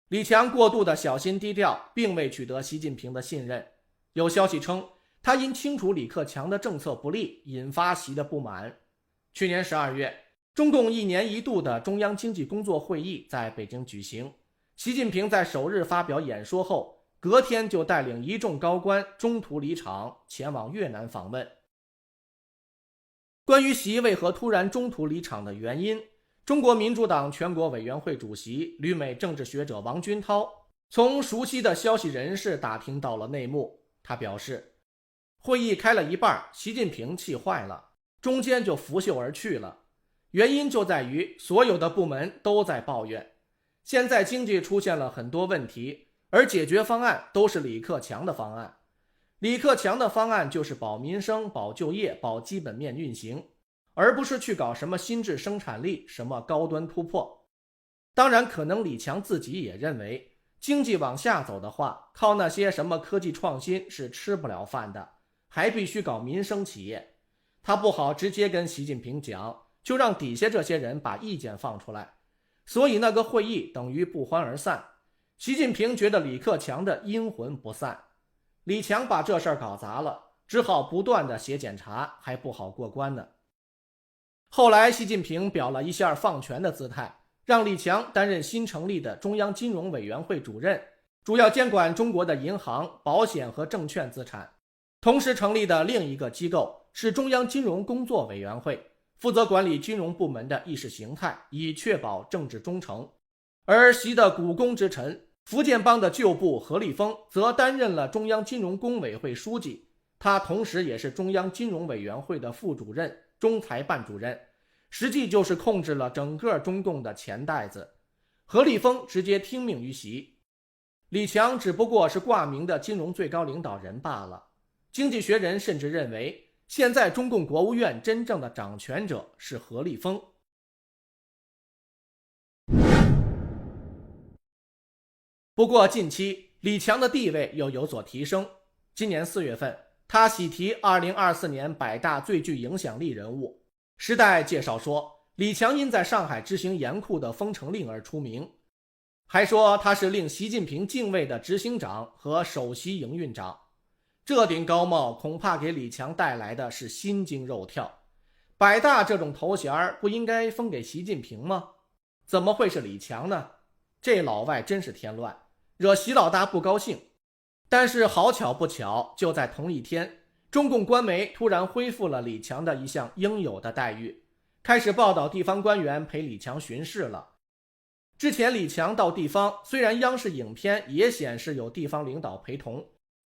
李强过度的小心低调，并未取得习近平的信任。有消息称，他因清楚李克强的政策不利，引发习的不满。去年12月，中共1年1度的中央经济工作会议在北京举行。习近平在首日发表演说后，隔天就带领一众高官中途离场，前往越南访问。关于习为何突然中途离场的原因，中国民主党全国委员会主席、旅美政治学者王军涛从熟悉的消息人士打听到了内幕。他表示，会议开了一半，习近平气坏了，中间就拂袖而去了。原因就在于所有的部门都在抱怨，现在经济出现了很多问题，而解决方案都是李克强的方案。李克强的方案就是保民生、保就业、保基本面运行，而不是去搞什么新质生产力、什么高端突破。当然，可能李强自己也认为，经济往下走的话，靠那些什么科技创新是吃不了饭的，还必须搞民生企业。他不好直接跟习近平讲，就让底下这些人把意见放出来，所以那个会议等于不欢而散。习近平觉得李克强的阴魂不散，李强把这事儿搞砸了，只好不断的写检查，还不好过关呢。后来习近平表了一下放权的姿态，让李强担任新成立的中央金融委员会主任，主要监管中国的银行、保险和证券资产。同时成立的另一个机构是中央金融工作委员会，负责管理金融部门的意识形态，以确保政治忠诚。而习的股肱之臣福建帮的旧部何立峰则担任了中央金融工委会书记，他同时也是中央金融委员会的副主任、中财办主任，实际就是控制了整个中共的钱袋子。何立峰直接听命于习，李强只不过是挂名的金融最高领导人罢了。经济学人甚至认为，现在中共国务院真正的掌权者是何立峰。不过近期李强的地位又有所提升。今年4月份，他喜提2024年100大最具影响力人物。时代介绍说，李强因在上海执行严酷的封城令而出名，还说他是令习近平敬畏的执行长和首席营运长。这顶高帽恐怕给李强带来的是心惊肉跳。百大这种头衔不应该封给习近平吗？怎么会是李强呢？这老外真是添乱，惹习老大不高兴。但是好巧不巧，就在同一天，中共官媒突然恢复了李强的一项应有的待遇，开始报道地方官员陪李强巡视了。之前李强到地方，虽然央视影片也显示有地方领导陪同，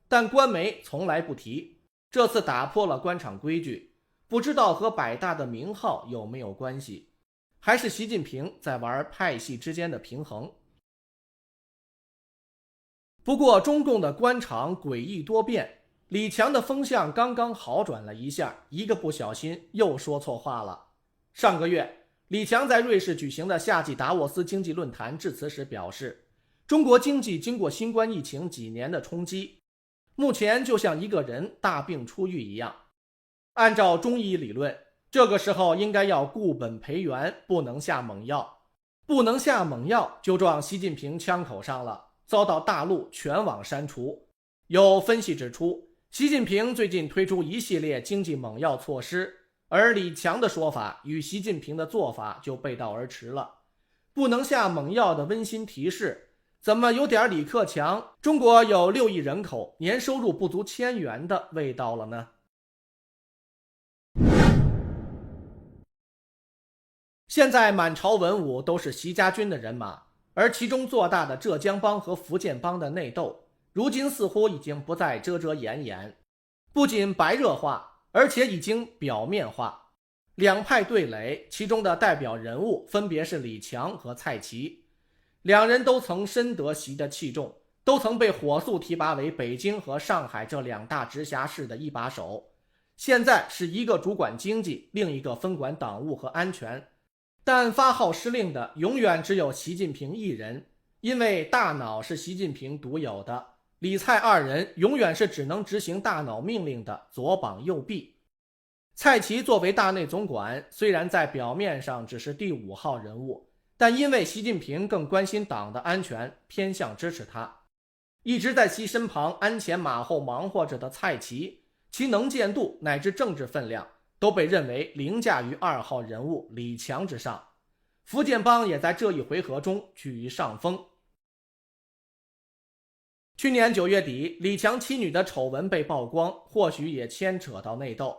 但官媒从来不提。这次打破了官场规矩，不知道和百大的名号有没有关系，还是习近平在玩派系之间的平衡。不过中共的官场诡异多变，李强的风向刚刚好转了一下，一个不小心又说错话了。上个月，李强在瑞士举行的夏季达沃斯经济论坛致辞时表示，中国经济经过新冠疫情几年的冲击，目前就像一个人大病初愈一样。按照中医理论，这个时候应该要固本培元，不能下猛药。不能下猛药就撞习近平枪口上了，遭到大陆全网删除。有分析指出，习近平最近推出一系列经济猛药措施，而李强的说法与习近平的做法就背道而驰了。不能下猛药的温馨提示，怎么有点李克强中国有6亿人口，年收入不足1000元的味道了呢？现在满朝文武都是习家军的人马，而其中做大的浙江帮和福建帮的内斗，如今似乎已经不再遮遮掩掩，不仅白热化，而且已经表面化。两派对垒，其中的代表人物分别是李强和蔡奇，两人都曾深得习的器重，都曾被火速提拔为北京和上海这2大直辖市的一把手。现在是一个主管经济，另一个分管党务和安全，但发号施令的永远只有习近平一人，因为大脑是习近平独有的，李蔡二人永远是只能执行大脑命令的左膀右臂。蔡奇作为大内总管，虽然在表面上只是第5号人物，但因为习近平更关心党的安全，偏向支持他。一直在其身旁鞍前马后忙活着的蔡奇，其能见度乃至政治分量都被认为凌驾于2号人物李强之上。福建帮也在这一回合中居于上风。去年9月底，李强妻女的丑闻被曝光，或许也牵扯到内斗。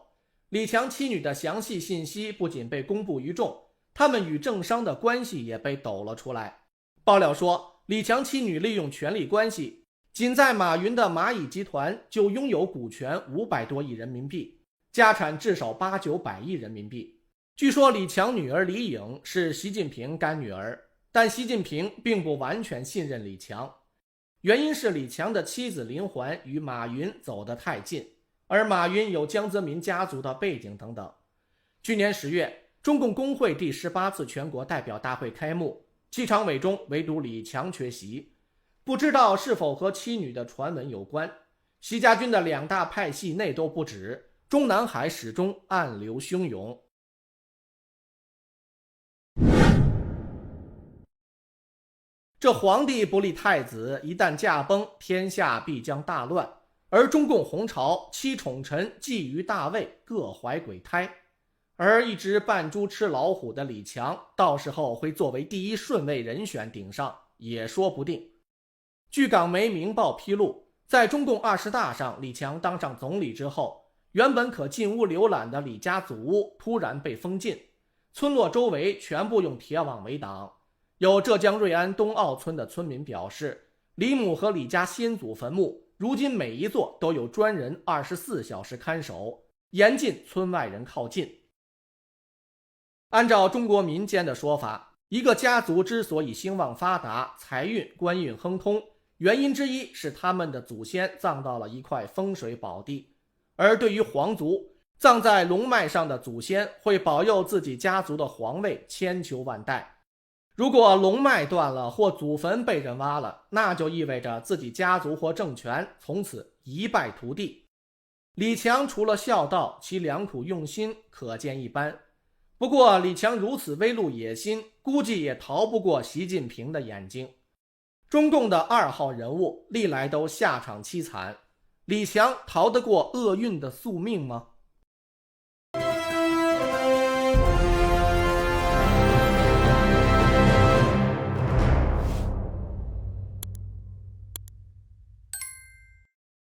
李强妻女的详细信息不仅被公布于众，他们与政商的关系也被抖了出来。爆料说，李强妻女利用权力关系，仅在马云的蚂蚁集团就拥有股权500多亿人民币，家产至少800-900亿人民币。据说李强女儿李颖是习近平干女儿，但习近平并不完全信任李强，原因是李强的妻子林环与马云走得太近，而马云有江泽民家族的背景等等。去年10月，中共工会第18次全国代表大会开幕，7常委中唯独李强缺席，不知道是否和妻女的传闻有关。习家军的2大派系内斗不止，中南海始终暗流汹涌。这皇帝不立太子，一旦驾崩，天下必将大乱。而中共红朝7宠臣觊觎大位，各怀鬼胎，而一直扮猪吃老虎的李强，到时候会作为第1顺位人选顶上，也说不定。据港媒《明报》披露，在中共20大上，李强当上总理之后，原本可进屋浏览的李家祖屋突然被封禁，村落周围全部用铁网围挡。有浙江瑞安东澳村的村民表示，李母和李家先祖坟墓如今每一座都有专人24小时看守，严禁村外人靠近。按照中国民间的说法，一个家族之所以兴旺发达，财运官运亨通，原因之一是他们的祖先葬到了一块风水宝地。而对于皇族，葬在龙脉上的祖先会保佑自己家族的皇位千秋万代。如果龙脉断了或祖坟被人挖了，那就意味着自己家族或政权从此一败涂地。李强除了孝道，其良苦用心可见一斑。不过李强如此微露野心，估计也逃不过习近平的眼睛。中共的2号人物历来都下场凄惨，李强逃得过厄运的宿命吗？